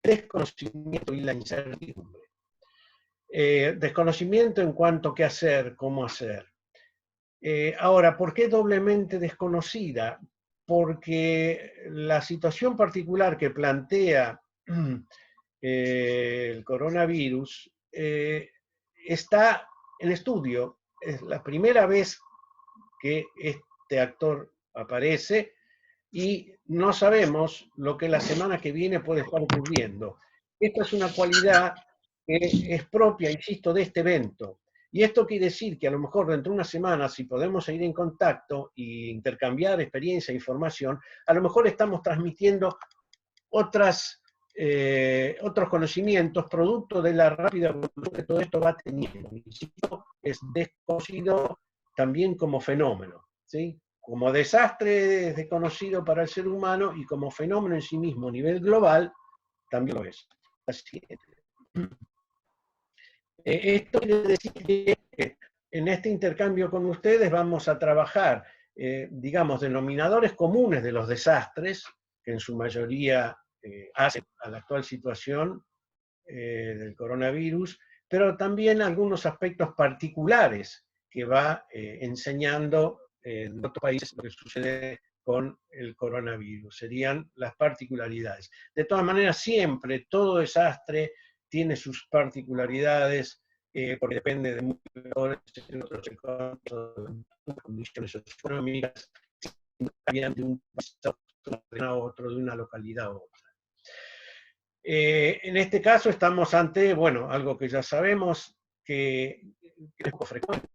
desconocimiento y la incertidumbre. Desconocimiento en cuanto a qué hacer, cómo hacer. Ahora, ¿por qué doblemente desconocida? Porque la situación particular que plantea el coronavirus está en estudio. Es la primera vez que este actor aparece y no sabemos lo que la semana que viene puede estar ocurriendo. Esta es una cualidad que es propia, insisto, de este evento. Y esto quiere decir que a lo mejor dentro de una semana, si podemos seguir en contacto e intercambiar experiencia e información, a lo mejor estamos transmitiendo otros conocimientos producto de la rápida evolución que todo esto va teniendo. Insisto, es desconocido también como fenómeno, ¿sí? Como desastre es desconocido para el ser humano y como fenómeno en sí mismo a nivel global también lo es. Así es. Esto quiere decir que en este intercambio con ustedes vamos a trabajar, digamos, denominadores comunes de los desastres, que en su mayoría hacen a la actual situación del coronavirus, pero también algunos aspectos particulares que va enseñando en otros países lo que sucede con el coronavirus. Serían las particularidades. De todas maneras, siempre todo desastre tiene sus particularidades, porque depende de muchos factores, otras condiciones socioeconómicas, cambian de un país a otro, de una localidad a otra. En este caso estamos ante, bueno, algo que ya sabemos, que es poco frecuente,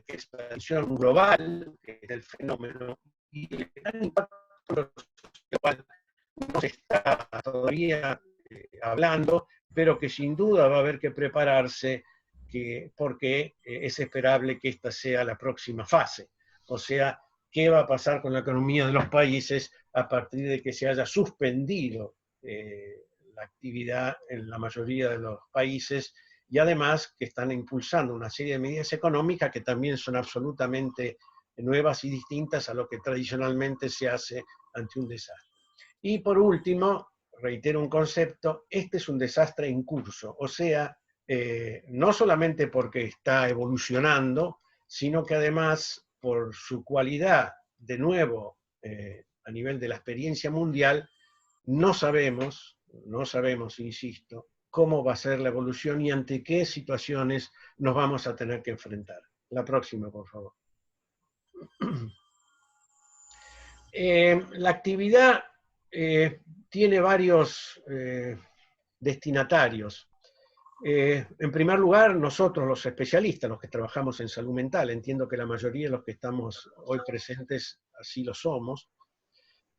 que es la tensión global, que es el fenómeno, y el gran impacto global no se está todavía hablando, pero que sin duda va a haber que prepararse porque es esperable que esta sea la próxima fase. O sea, ¿qué va a pasar con la economía de los países a partir de que se haya suspendido la actividad en la mayoría de los países, y además que están impulsando una serie de medidas económicas que también son absolutamente nuevas y distintas a lo que tradicionalmente se hace ante un desastre? Y por último, reitero un concepto, este es un desastre en curso, o sea, no solamente porque está evolucionando, sino que además por su cualidad, de nuevo, a nivel de la experiencia mundial, no sabemos, insisto, cómo va a ser la evolución y ante qué situaciones nos vamos a tener que enfrentar. La próxima, por favor. La actividad tiene varios destinatarios. En primer lugar, nosotros los especialistas, los que trabajamos en salud mental, entiendo que la mayoría de los que estamos hoy presentes así lo somos.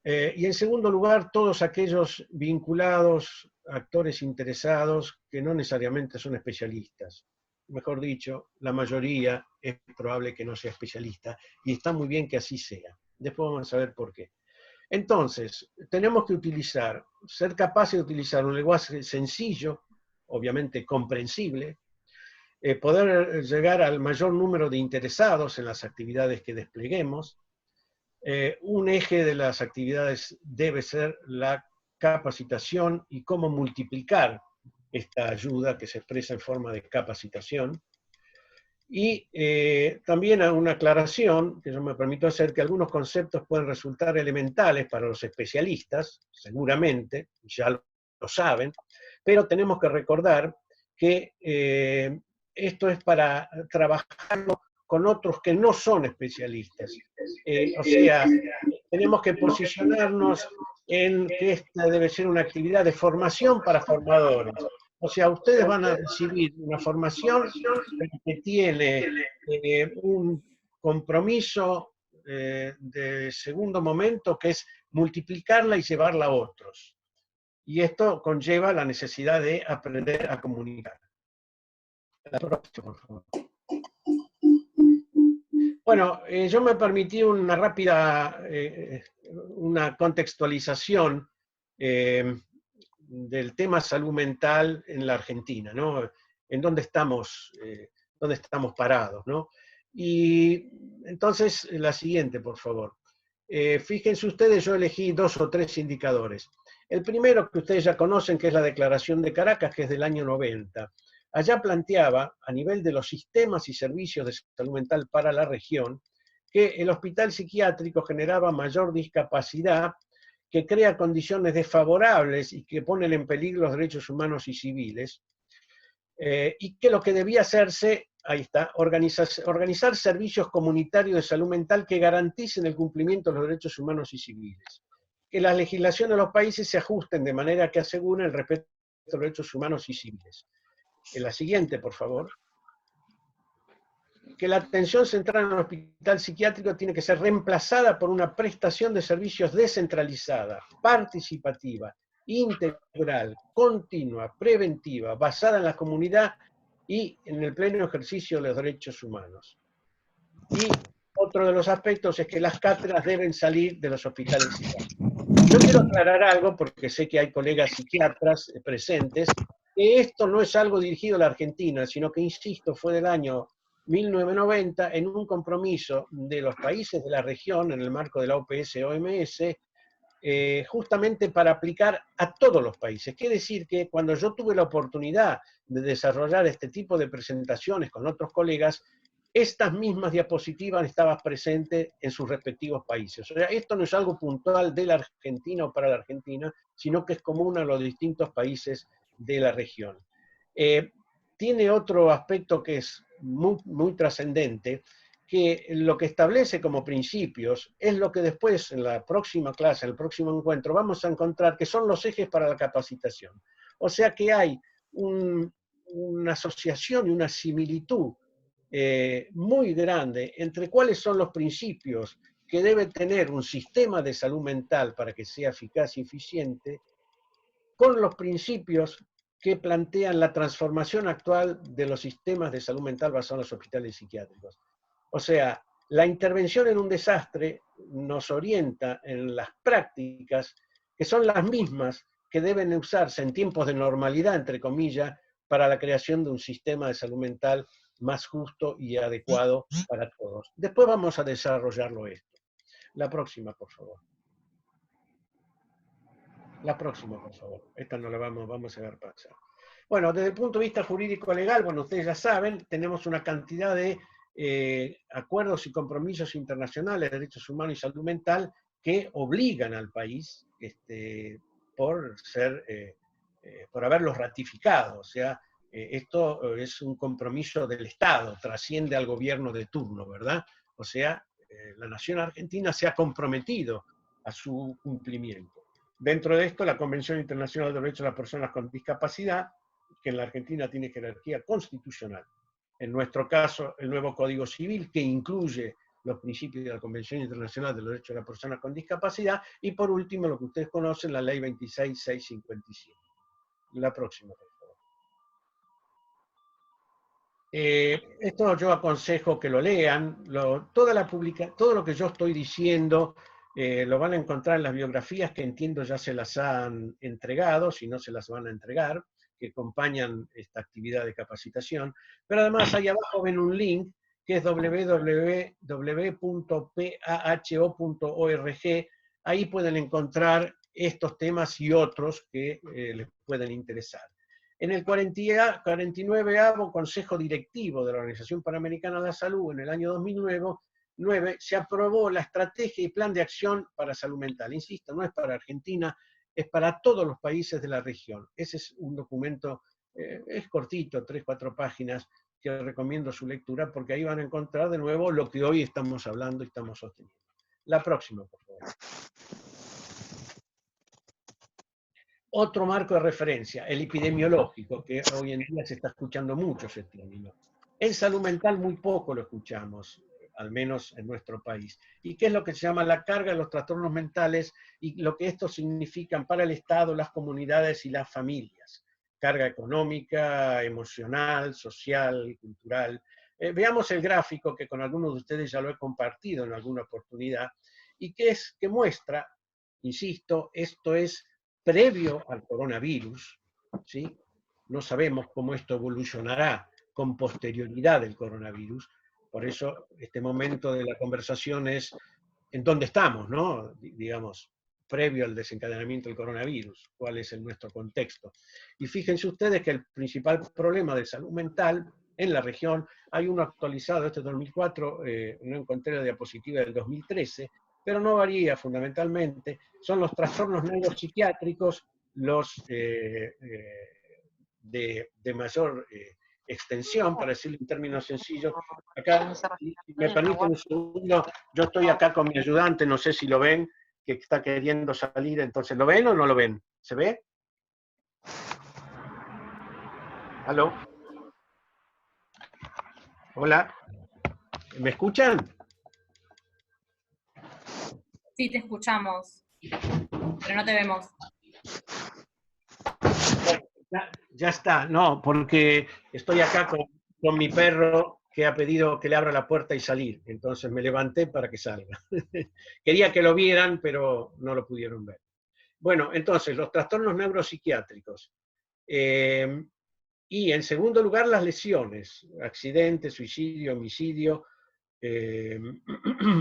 Y en segundo lugar, todos aquellos vinculados, actores interesados, que no necesariamente son especialistas. Mejor dicho, la mayoría es probable que no sea especialista, y está muy bien que así sea. Después vamos a ver por qué. Entonces, tenemos que ser capaces de utilizar un lenguaje sencillo, obviamente comprensible, poder llegar al mayor número de interesados en las actividades que despleguemos. Un eje de las actividades debe ser la capacitación y cómo multiplicar esta ayuda que se expresa en forma de capacitación. Y también una aclaración que yo me permito hacer, que algunos conceptos pueden resultar elementales para los especialistas, seguramente, ya lo saben, pero tenemos que recordar que esto es para trabajarlo con otros que no son especialistas. O sea, tenemos que posicionarnos en que esta debe ser una actividad de formación para formadores. O sea, ustedes van a recibir una formación que tiene un compromiso de segundo momento, que es multiplicarla y llevarla a otros. Y esto conlleva la necesidad de aprender a comunicar. La próxima, por favor. Bueno, yo me permití una rápida una contextualización del tema salud mental en la Argentina, ¿no? En dónde estamos parados, ¿no? Y entonces, la siguiente, por favor. Fíjense ustedes, yo elegí 2 o 3 indicadores. El primero que ustedes ya conocen, que es la Declaración de Caracas, que es del año 90. Allá planteaba, a nivel de los sistemas y servicios de salud mental para la región, que el hospital psiquiátrico generaba mayor discapacidad, que crea condiciones desfavorables y que ponen en peligro los derechos humanos y civiles, y que lo que debía hacerse, ahí está, organizar servicios comunitarios de salud mental que garanticen el cumplimiento de los derechos humanos y civiles. Que las legislaciones de los países se ajusten de manera que aseguren el respeto de los derechos humanos y civiles. En la siguiente, por favor. Que la atención central en el hospital psiquiátrico tiene que ser reemplazada por una prestación de servicios descentralizada, participativa, integral, continua, preventiva, basada en la comunidad y en el pleno ejercicio de los derechos humanos. Y otro de los aspectos es que las cátedras deben salir de los hospitales psiquiátricos. Yo quiero aclarar algo, porque sé que hay colegas psiquiatras presentes, que esto no es algo dirigido a la Argentina, sino que, insisto, fue del año 1990 en un compromiso de los países de la región, en el marco de la OPS-OMS, justamente para aplicar a todos los países. Quiere decir que cuando yo tuve la oportunidad de desarrollar este tipo de presentaciones con otros colegas, estas mismas diapositivas estaban presentes en sus respectivos países. O sea, esto no es algo puntual de la Argentina o para la Argentina, sino que es común a los distintos países de la región. Tiene otro aspecto que es muy trascendente, que lo que establece como principios es lo que después en la próxima clase, en el próximo encuentro, vamos a encontrar que son los ejes para la capacitación. O sea que hay una asociación y una similitud muy grande entre cuáles son los principios que debe tener un sistema de salud mental para que sea eficaz y eficiente, con los principios que plantean la transformación actual de los sistemas de salud mental basados en los hospitales psiquiátricos. O sea, la intervención en un desastre nos orienta en las prácticas que son las mismas que deben usarse en tiempos de normalidad, entre comillas, para la creación de un sistema de salud mental más justo y adecuado para todos. Después vamos a desarrollarlo esto. La próxima, por favor. La próxima, por favor. Esta no la vamos a ver pasar. Bueno, desde el punto de vista jurídico-legal, bueno, ustedes ya saben, tenemos una cantidad de acuerdos y compromisos internacionales de derechos humanos y salud mental que obligan al país por haberlos ratificado. O sea, esto es un compromiso del Estado, trasciende al gobierno de turno, ¿verdad? O sea, la nación argentina se ha comprometido a su cumplimiento. Dentro de esto, la Convención Internacional de Derechos de las Personas con Discapacidad, que en la Argentina tiene jerarquía constitucional. En nuestro caso, el nuevo Código Civil, que incluye los principios de la Convención Internacional de los Derechos de las Personas con Discapacidad, y por último, lo que ustedes conocen, la Ley 26657. La próxima, por favor. Esto yo aconsejo que lo lean, todo lo que yo estoy diciendo lo van a encontrar en las biografías que entiendo ya se las han entregado, si no se las van a entregar, que acompañan esta actividad de capacitación. Pero además ahí abajo ven un link que es www.paho.org. Ahí pueden encontrar estos temas y otros que les pueden interesar. En el 49º Consejo Directivo de la Organización Panamericana de la Salud, en el año 2009, se aprobó la estrategia y plan de acción para salud mental. Insisto, no es para Argentina, es para todos los países de la región. Ese es un documento, es cortito, 3-4 páginas, que recomiendo su lectura, porque ahí van a encontrar de nuevo lo que hoy estamos hablando y estamos sosteniendo. La próxima, por favor. Otro marco de referencia, el epidemiológico, que hoy en día se está escuchando mucho ese término. En salud mental muy poco lo escuchamos, al menos en nuestro país. ¿Y qué es lo que se llama la carga de los trastornos mentales y lo que estos significan para el Estado, las comunidades y las familias? Carga económica, emocional, social, cultural. Veamos el gráfico que con algunos de ustedes ya lo he compartido en alguna oportunidad y que muestra, insisto, esto es previo al coronavirus, ¿sí? No sabemos cómo esto evolucionará con posterioridad del coronavirus, por eso este momento de la conversación es en dónde estamos, ¿no? Digamos, previo al desencadenamiento del coronavirus, cuál es nuestro contexto. Y fíjense ustedes que el principal problema de salud mental en la región, hay uno actualizado, este 2004, no encontré la diapositiva del 2013, pero no varía fundamentalmente, son los trastornos neuropsiquiátricos, los de mayor extensión, para decirlo en términos sencillos. Acá, si me permiten un segundo, yo estoy acá con mi ayudante, no sé si lo ven, que está queriendo salir, entonces, ¿lo ven o no lo ven? ¿Se ve? ¿Aló? Hola, ¿me escuchan? Sí, te escuchamos, pero no te vemos. Ya está, no, porque estoy acá con mi perro que ha pedido que le abra la puerta y salir, entonces me levanté para que salga. Quería que lo vieran, pero no lo pudieron ver. Bueno, entonces, los trastornos neuropsiquiátricos. Y en segundo lugar, las lesiones, accidente, suicidio, homicidio,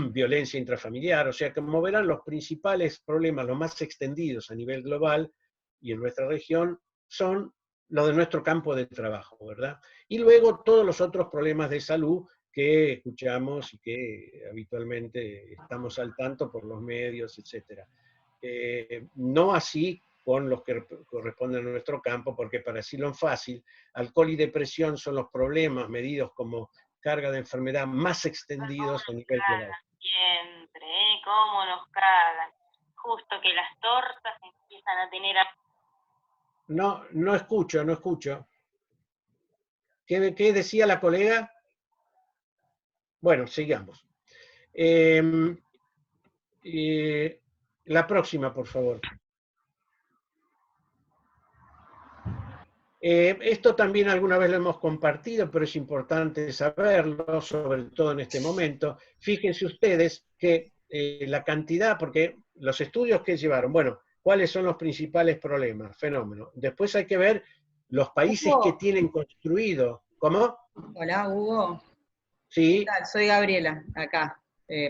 violencia intrafamiliar, o sea, que como verán, los principales problemas, los más extendidos a nivel global y en nuestra región, son los de nuestro campo de trabajo, ¿verdad? Y luego todos los otros problemas de salud que escuchamos y que habitualmente estamos al tanto por los medios, etc. No así con los que corresponden a nuestro campo, porque para decirlo en fácil, alcohol y depresión son los problemas medidos como carga de enfermedad más extendidos a nivel global. Siempre, ¿eh? ¿Cómo nos cagan? Justo que las tortas empiezan a tener... No, no escucho, no escucho. ¿Qué decía la colega? Bueno, sigamos. La próxima, por favor. Esto también alguna vez lo hemos compartido, pero es importante saberlo, sobre todo en este momento. Fíjense ustedes que la cantidad, porque los estudios que llevaron, bueno, ¿cuáles son los principales problemas? Fenómeno. Después hay que ver los países que tienen construido. ¿Cómo? Hola, Hugo. Sí. ¿Qué tal? Soy Gabriela, acá.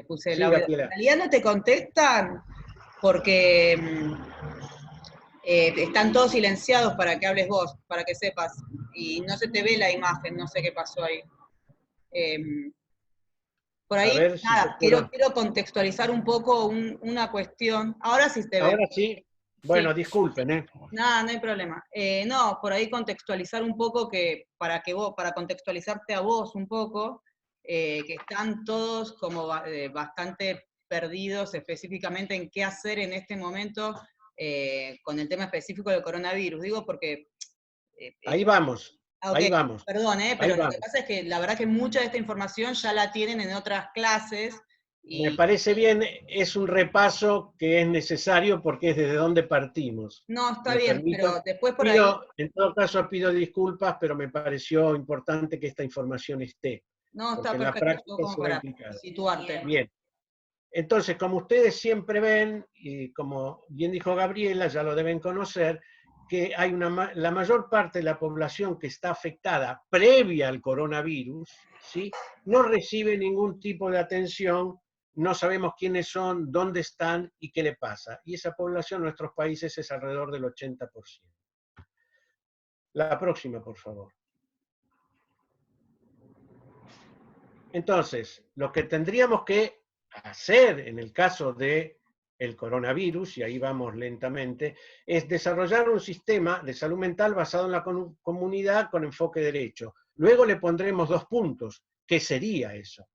Puse el Sí, audio. Gabriela. En realidad no te contestan porque están todos silenciados para que hables vos, para que sepas. Y no se te ve la imagen, no sé qué pasó ahí. Por ahí, A ver si nada, yo puedo. quiero contextualizar un poco una cuestión. Ahora sí te veo. Ahora sí. Bueno, Sí. disculpen, ¿eh? Nada, no hay problema. No, por ahí contextualizar un poco para contextualizarte a vos un poco, que están todos como bastante perdidos específicamente en qué hacer en este momento con el tema específico del coronavirus. Digo porque... Ahí vamos, ok, ahí vamos. perdón, Ahí pero lo que vamos. pasa es que la verdad que mucha de esta información ya la tienen en otras clases. Me parece bien, es un repaso que es necesario porque es desde donde partimos. No, está Me bien, pero permito, después por ahí... en todo caso pido disculpas, pero me pareció importante que esta información esté, No, porque está en la perfecto, yo práctica como se va a para implicar. situarte. Bien, entonces, como ustedes siempre ven, y como bien dijo Gabriela, ya lo deben conocer, que hay la mayor parte de la población que está afectada previa al coronavirus, ¿sí? No recibe ningún tipo de atención, no sabemos quiénes son, dónde están y qué le pasa. Y esa población en nuestros países es alrededor del 80%. La próxima, por favor. Entonces, lo que tendríamos que hacer en el caso de el coronavirus, y ahí vamos lentamente, es desarrollar un sistema de salud mental basado en la comunidad con enfoque derecho. Luego le pondremos 2 puntos. ¿Qué sería eso?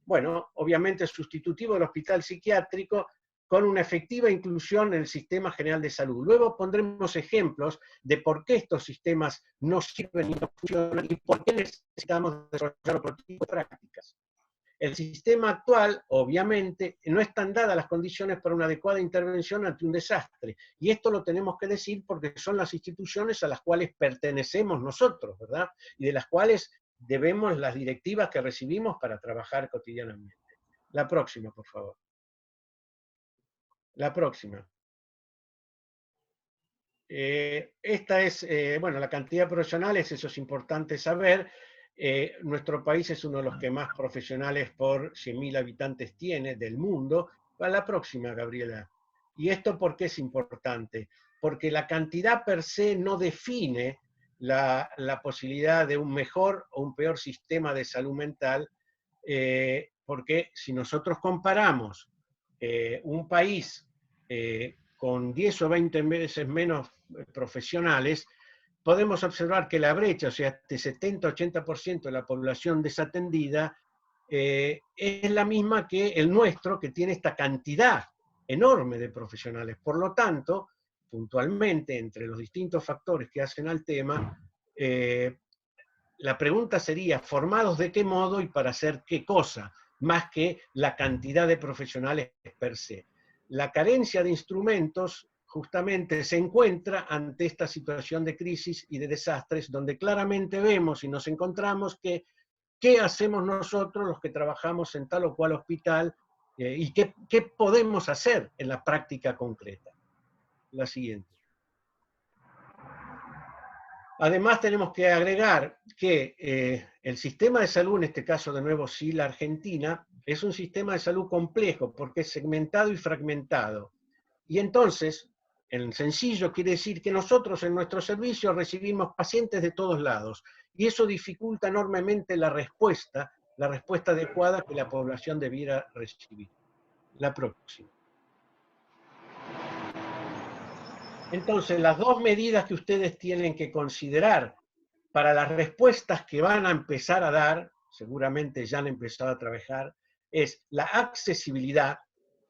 Bueno, obviamente sustitutivo del hospital psiquiátrico con una efectiva inclusión en el sistema general de salud. Luego pondremos ejemplos de por qué estos sistemas no sirven y no funcionan y por qué necesitamos desarrollar otro tipo de prácticas. El sistema actual, obviamente, no están dadas las condiciones para una adecuada intervención ante un desastre. Y esto lo tenemos que decir porque son las instituciones a las cuales pertenecemos nosotros, ¿verdad? Y de las cuales debemos las directivas que recibimos para trabajar cotidianamente. La próxima, por favor. La próxima. Esta es, bueno, la cantidad de profesionales, eso es importante saber. Nuestro país es uno de los que más profesionales por 100.000 habitantes tiene del mundo. Para la próxima, Gabriela. ¿Y esto por qué es importante? Porque la cantidad per se no define la posibilidad de un mejor o un peor sistema de salud mental, porque si nosotros comparamos un país con 10 o 20 veces menos profesionales, podemos observar que la brecha, o sea, de 70-80% de la población desatendida, es la misma que el nuestro, que tiene esta cantidad enorme de profesionales. Por lo tanto, puntualmente, entre los distintos factores que hacen al tema, la pregunta sería, ¿formados de qué modo y para hacer qué cosa? Más que la cantidad de profesionales per se. La carencia de instrumentos justamente se encuentra ante esta situación de crisis y de desastres, donde claramente vemos y nos encontramos que qué hacemos nosotros los que trabajamos en tal o cual hospital y qué podemos hacer en la práctica concreta. La siguiente. Además tenemos que agregar que el sistema de salud, en este caso de nuevo sí la Argentina, es un sistema de salud complejo porque es segmentado y fragmentado. Y entonces, en sencillo, quiere decir que nosotros en nuestro servicio recibimos pacientes de todos lados y eso dificulta enormemente la respuesta adecuada que la población debiera recibir. La próxima. Entonces, las dos medidas que ustedes tienen que considerar para las respuestas que van a empezar a dar, seguramente ya han empezado a trabajar, es la accesibilidad,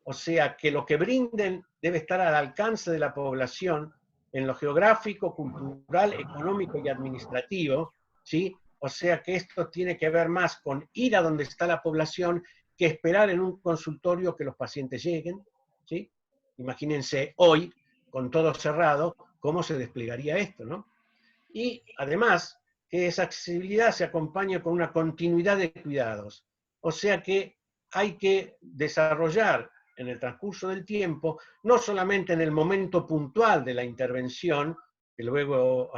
o sea, que lo que brinden debe estar al alcance de la población en lo geográfico, cultural, económico y administrativo, ¿sí? O sea que esto tiene que ver más con ir a donde está la población que esperar en un consultorio que los pacientes lleguen, ¿sí? Imagínense hoy, con todo cerrado, cómo se desplegaría esto, ¿no? Y además, que esa accesibilidad se acompañe con una continuidad de cuidados. O sea que hay que desarrollar en el transcurso del tiempo, no solamente en el momento puntual de la intervención, que luego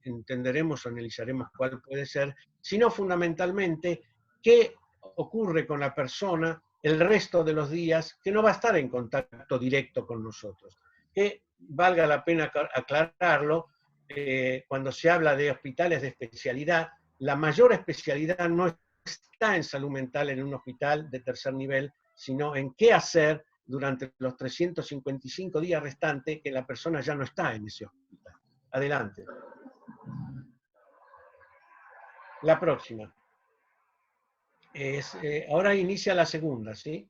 entenderemos o analizaremos cuál puede ser, sino fundamentalmente qué ocurre con la persona el resto de los días que no va a estar en contacto directo con nosotros. Que valga la pena aclararlo, cuando se habla de hospitales de especialidad, la mayor especialidad no está en salud mental en un hospital de tercer nivel, sino en qué hacer durante los 355 días restantes que la persona ya no está en ese hospital. Adelante. La próxima. Ahora inicia la segunda, ¿sí?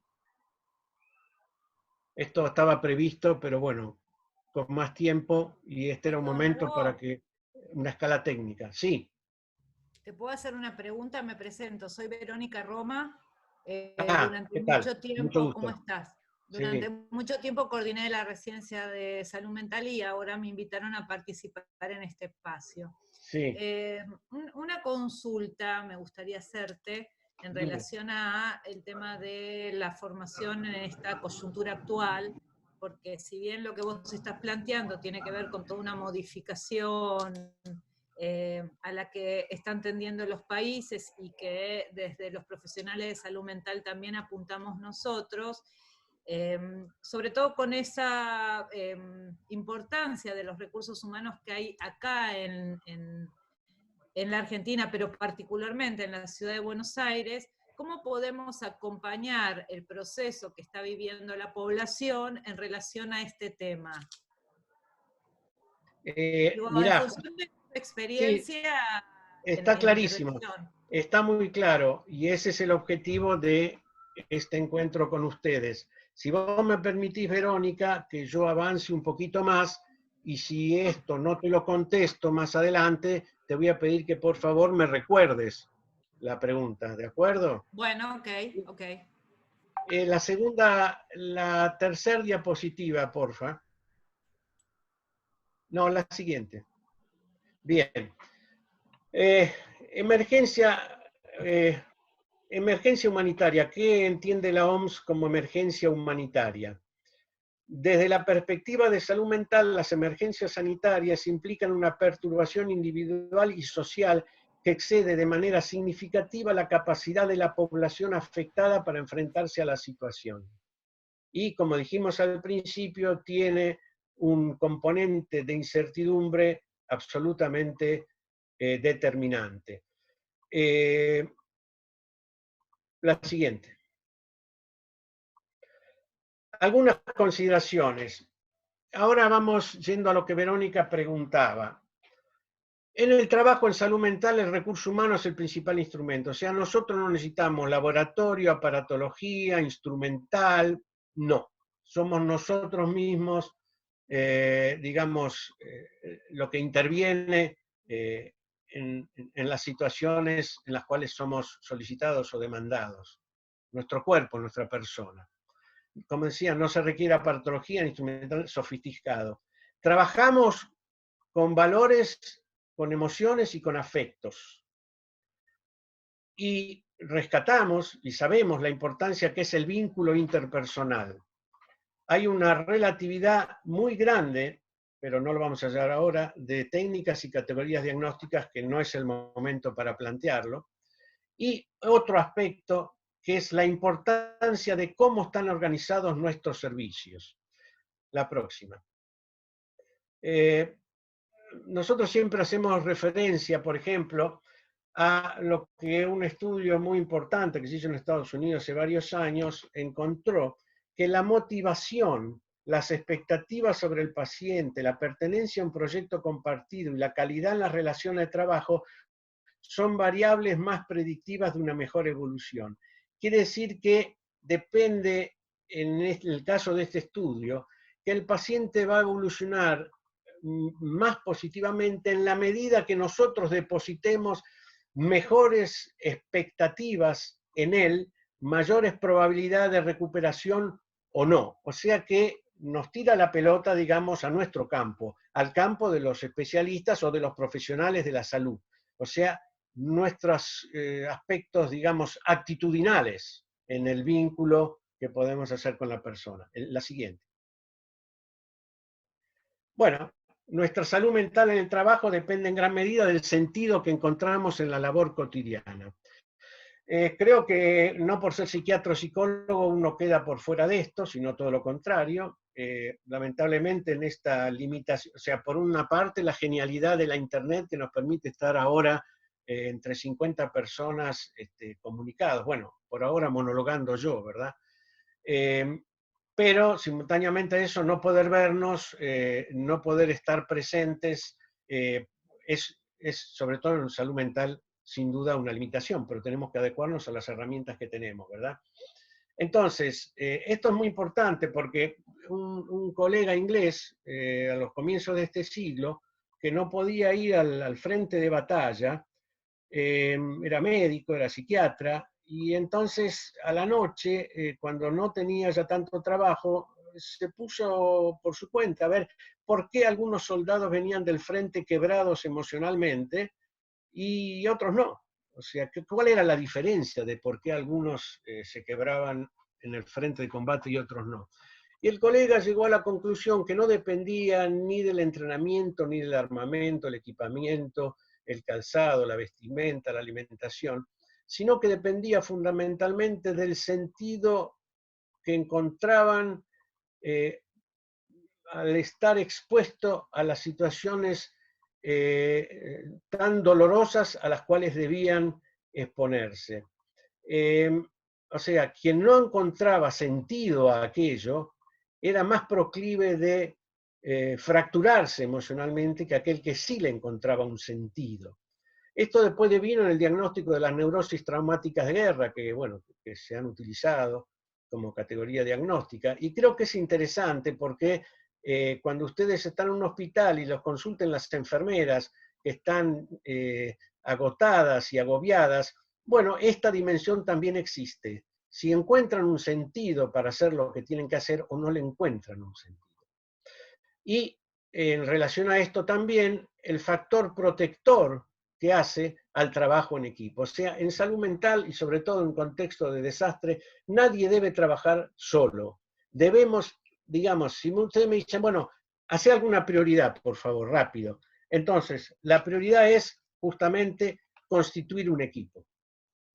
Esto estaba previsto, pero bueno, con más tiempo, y este era un momento para que una escala técnica. Sí. ¿Te puedo hacer una pregunta? Me presento, soy Verónica Roma. Durante ¿qué tal? Mucho tiempo, ¿cómo estás? Durante mucho tiempo coordiné la residencia de salud mental y ahora me invitaron a participar en este espacio. Sí. Una consulta me gustaría hacerte en relación a el tema de la formación en esta coyuntura actual, porque si bien lo que vos estás planteando tiene que ver con toda una modificación a la que están tendiendo los países y que desde los profesionales de salud mental también apuntamos nosotros, sobre todo con esa importancia de los recursos humanos que hay acá en la Argentina, pero particularmente en la ciudad de Buenos Aires, ¿cómo podemos acompañar el proceso que está viviendo la población en relación a este tema? Mirá, en función de tu experiencia. Sí, está clarísimo, está muy claro, y ese es el objetivo de este encuentro con ustedes. Si vos me permitís, Verónica, que yo avance un poquito más, y si esto no te lo contesto más adelante, te voy a pedir que por favor me recuerdes la pregunta, ¿de acuerdo? Bueno, ok. La tercera diapositiva, porfa. No, la siguiente. Bien. Emergencia humanitaria. ¿Qué entiende la OMS como emergencia humanitaria? Desde la perspectiva de salud mental, las emergencias sanitarias implican una perturbación individual y social que excede de manera significativa la capacidad de la población afectada para enfrentarse a la situación. y, como dijimos al principio, tiene un componente de incertidumbre absolutamente determinante. La siguiente. Algunas consideraciones. Ahora vamos yendo a lo que Verónica preguntaba. En el trabajo en salud mental, el recurso humano es el principal instrumento. O sea, nosotros no necesitamos laboratorio, aparatología, instrumental, no. Somos nosotros mismos, digamos, lo que interviene en las situaciones en las cuales somos solicitados o demandados. Nuestro cuerpo, nuestra persona. Como decía, no se requiere aparatología ni instrumental sofisticado. Trabajamos con valores, con emociones y con afectos. Y rescatamos y sabemos la importancia que es el vínculo interpersonal. Hay una relatividad muy grande, pero no lo vamos a hallar ahora, de técnicas y categorías diagnósticas que no es el momento para plantearlo. Y otro aspecto que es la importancia de cómo están organizados nuestros servicios. La próxima. Nosotros siempre hacemos referencia, por ejemplo, a lo que un estudio muy importante que se hizo en Estados Unidos hace varios años encontró, que la motivación, las expectativas sobre el paciente, la pertenencia a un proyecto compartido y la calidad en las relaciones de trabajo son variables más predictivas de una mejor evolución. Quiere decir que depende, en el caso de este estudio, que el paciente va a evolucionar más positivamente en la medida que nosotros depositemos mejores expectativas en él, mayores probabilidades de recuperación o no. O sea que nos tira la pelota, digamos, a nuestro campo, al campo de los especialistas o de los profesionales de la salud. O sea, nuestros aspectos, digamos, actitudinales en el vínculo que podemos hacer con la persona. La siguiente. Bueno, nuestra salud mental en el trabajo depende en gran medida del sentido que encontramos en la labor cotidiana. Creo que no por ser psiquiatra o psicólogo uno queda por fuera de esto, sino todo lo contrario. Lamentablemente en esta limitación, o sea, por una parte la genialidad de la Internet que nos permite estar ahora entre 50 personas comunicados. Bueno, por ahora monologando yo, ¿verdad? Pero simultáneamente a eso, no poder vernos, no poder estar presentes, es sobre todo en salud mental sin duda una limitación, pero tenemos que adecuarnos a las herramientas que tenemos, ¿verdad? Entonces, esto es muy importante porque un colega inglés a los comienzos de este siglo, que no podía ir al frente de batalla, era médico, era psiquiatra, y entonces a la noche, cuando no tenía ya tanto trabajo, se puso por su cuenta a ver por qué algunos soldados venían del frente quebrados emocionalmente y otros no. O sea, ¿cuál era la diferencia de por qué algunos se quebraban en el frente de combate y otros no? Y el colega llegó a la conclusión que no dependía ni del entrenamiento, ni del armamento, el equipamiento, el calzado, la vestimenta, la alimentación, sino que dependía fundamentalmente del sentido que encontraban al estar expuesto a las situaciones tan dolorosas a las cuales debían exponerse. O sea, quien no encontraba sentido a aquello era más proclive de fracturarse emocionalmente que aquel que sí le encontraba un sentido. Esto después vino en el diagnóstico de las neurosis traumáticas de guerra, que, bueno, que se han utilizado como categoría diagnóstica, y creo que es interesante porque cuando ustedes están en un hospital y los consulten las enfermeras que están agotadas y agobiadas, bueno, esta dimensión también existe. Si encuentran un sentido para hacer lo que tienen que hacer o no le encuentran un sentido. Y en relación a esto también, el factor protector que hace al trabajo en equipo. O sea, en salud mental y sobre todo en contexto de desastre, nadie debe trabajar solo. Debemos, digamos, si ustedes me dicen, bueno, hace alguna prioridad, por favor, rápido. Entonces, la prioridad es justamente constituir un equipo.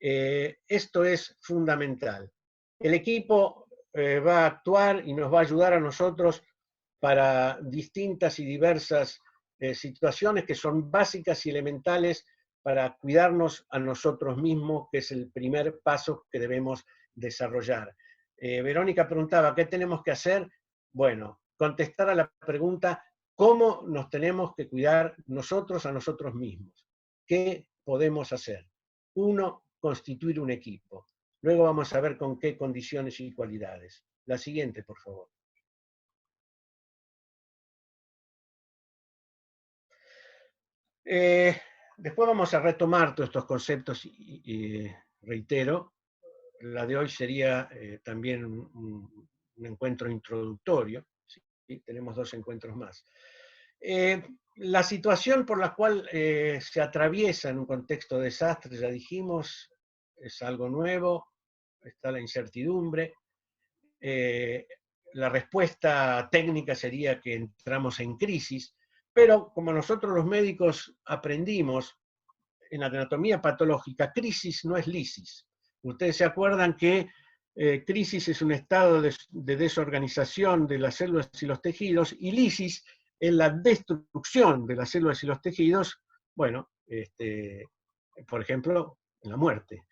Esto es fundamental. El equipo va a actuar y nos va a ayudar a nosotros para distintas y diversas situaciones que son básicas y elementales para cuidarnos a nosotros mismos, que es el primer paso que debemos desarrollar. Verónica preguntaba, ¿qué tenemos que hacer? Bueno, contestar a la pregunta, ¿cómo nos tenemos que cuidar nosotros a nosotros mismos? ¿Qué podemos hacer? Uno, constituir un equipo. Luego vamos a ver con qué condiciones y cualidades. La siguiente, por favor. Después vamos a retomar todos estos conceptos y reitero, la de hoy sería también un encuentro introductorio, ¿sí? Tenemos 2 encuentros más. La situación por la cual se atraviesa en un contexto de desastre, ya dijimos, es algo nuevo, está la incertidumbre. La respuesta técnica sería que entramos en crisis, pero como nosotros los médicos aprendimos en anatomía patológica, crisis no es lisis. Ustedes se acuerdan que crisis es un estado de desorganización de las células y los tejidos, y lisis es la destrucción de las células y los tejidos, bueno, por ejemplo, en la muerte.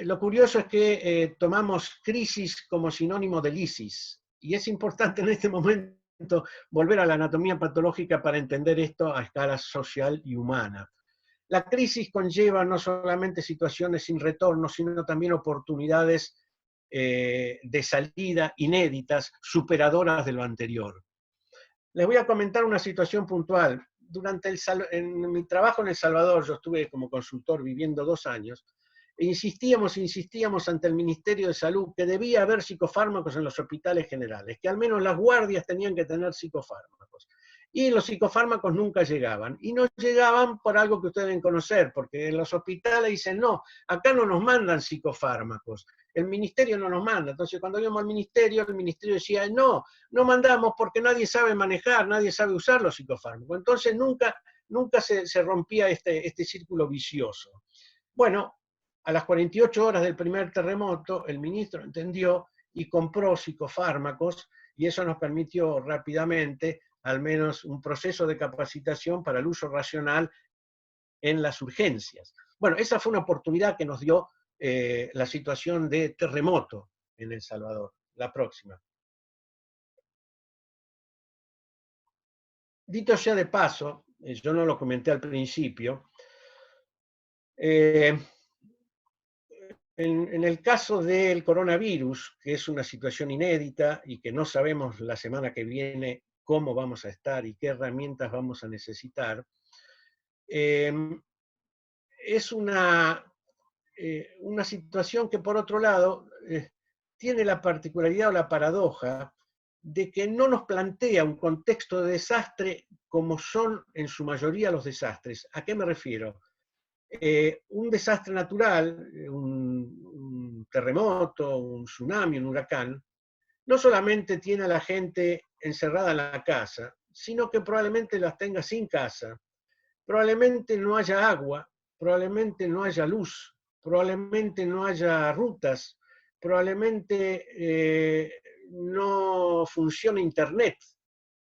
Lo curioso es que tomamos crisis como sinónimo de lisis, y es importante en este momento volver a la anatomía patológica para entender esto a escala social y humana. La crisis conlleva no solamente situaciones sin retorno, sino también oportunidades de salida inéditas, superadoras de lo anterior. Les voy a comentar una situación puntual. En mi trabajo en El Salvador, yo estuve como consultor viviendo 2 años, e insistíamos ante el Ministerio de Salud que debía haber psicofármacos en los hospitales generales, que al menos las guardias tenían que tener psicofármacos. Y los psicofármacos nunca llegaban. Y no llegaban por algo que ustedes deben conocer, porque en los hospitales dicen, no, acá no nos mandan psicofármacos, el ministerio no nos manda. Entonces cuando íbamos al ministerio, el ministerio decía, no mandamos porque nadie sabe manejar, nadie sabe usar los psicofármacos. Entonces nunca se rompía este círculo vicioso. Bueno, a las 48 horas del primer terremoto, el ministro entendió y compró psicofármacos, y eso nos permitió rápidamente al menos un proceso de capacitación para el uso racional en las urgencias. Bueno, esa fue una oportunidad que nos dio la situación de terremoto en El Salvador. La próxima. Dicho sea de paso, yo no lo comenté al principio, en el caso del coronavirus, que es una situación inédita y que no sabemos la semana que viene cómo vamos a estar y qué herramientas vamos a necesitar, es una situación que, por otro lado, tiene la particularidad o la paradoja de que no nos plantea un contexto de desastre como son en su mayoría los desastres. ¿A qué me refiero? Un desastre natural, un terremoto, un tsunami, un huracán, no solamente tiene a la gente encerrada en la casa, sino que probablemente las tenga sin casa, probablemente no haya agua, probablemente no haya luz, probablemente no haya rutas, probablemente no funcione internet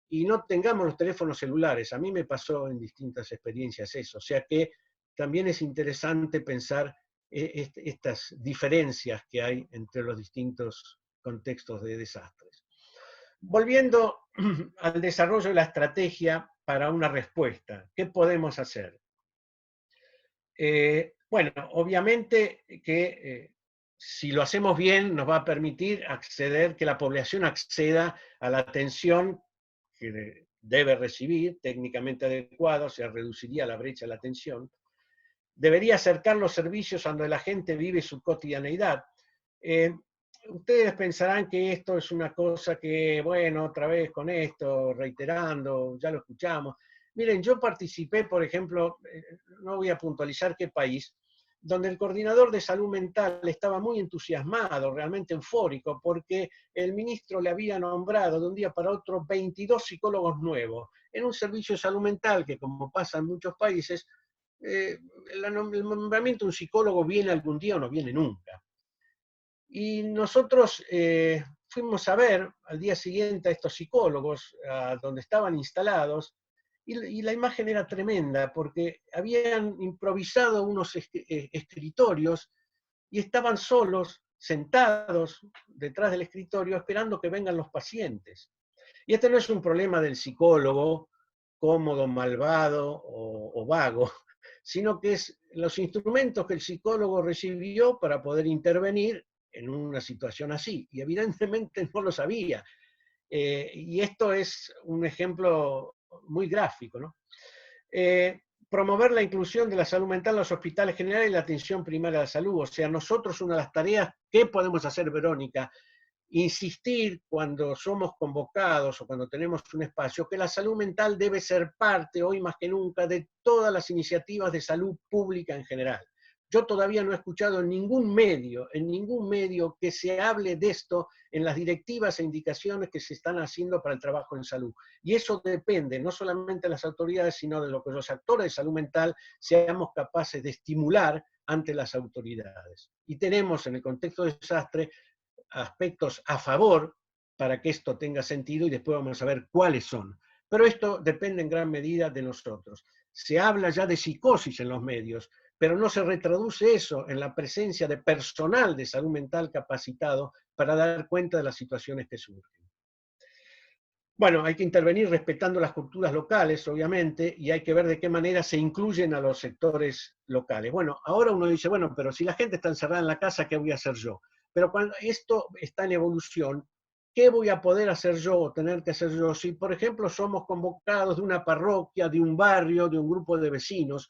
y no tengamos los teléfonos celulares. A mí me pasó en distintas experiencias eso, o sea que también es interesante pensar estas diferencias que hay entre los distintos contextos de desastres. Volviendo al desarrollo de la estrategia para una respuesta, ¿qué podemos hacer? Bueno, obviamente que si lo hacemos bien nos va a permitir que la población acceda a la atención que debe recibir, técnicamente adecuada, o sea, reduciría la brecha de la atención. Debería acercar los servicios a donde la gente vive su cotidianeidad. Ustedes pensarán que esto es una cosa que, bueno, otra vez con esto, reiterando, ya lo escuchamos. Miren, yo participé, por ejemplo, no voy a puntualizar qué país, donde el coordinador de salud mental estaba muy entusiasmado, realmente eufórico, porque el ministro le había nombrado de un día para otro 22 psicólogos nuevos en un servicio de salud mental que, como pasa en muchos países, el nombramiento de un psicólogo viene algún día o no viene nunca. Y nosotros fuimos a ver al día siguiente a estos psicólogos, a donde estaban instalados, y la imagen era tremenda, porque habían improvisado unos escritorios y estaban solos, sentados detrás del escritorio, esperando que vengan los pacientes. Y este no es un problema del psicólogo, cómodo, malvado o vago, sino que es los instrumentos que el psicólogo recibió para poder intervenir en una situación así, y evidentemente no lo sabía. Y esto es un ejemplo muy gráfico, ¿no? Promover la inclusión de la salud mental en los hospitales generales y la atención primaria de la salud. O sea, nosotros una de las tareas que podemos hacer, Verónica, insistir cuando somos convocados o cuando tenemos un espacio, que la salud mental debe ser parte, hoy más que nunca, de todas las iniciativas de salud pública en general. Yo todavía no he escuchado en ningún medio que se hable de esto en las directivas e indicaciones que se están haciendo para el trabajo en salud. Y eso depende no solamente de las autoridades, sino de lo que los actores de salud mental seamos capaces de estimular ante las autoridades. Y tenemos en el contexto de desastre aspectos a favor para que esto tenga sentido y después vamos a ver cuáles son. Pero esto depende en gran medida de nosotros. Se habla ya de psicosis en los medios, pero no se retraduce eso en la presencia de personal de salud mental capacitado para dar cuenta de las situaciones que surgen. Bueno, hay que intervenir respetando las culturas locales, obviamente, y hay que ver de qué manera se incluyen a los sectores locales. Bueno, ahora uno dice, bueno, pero si la gente está encerrada en la casa, ¿qué voy a hacer yo? Pero cuando esto está en evolución, ¿qué voy a poder hacer yo o tener que hacer yo? Si, por ejemplo, somos convocados de una parroquia, de un barrio, de un grupo de vecinos,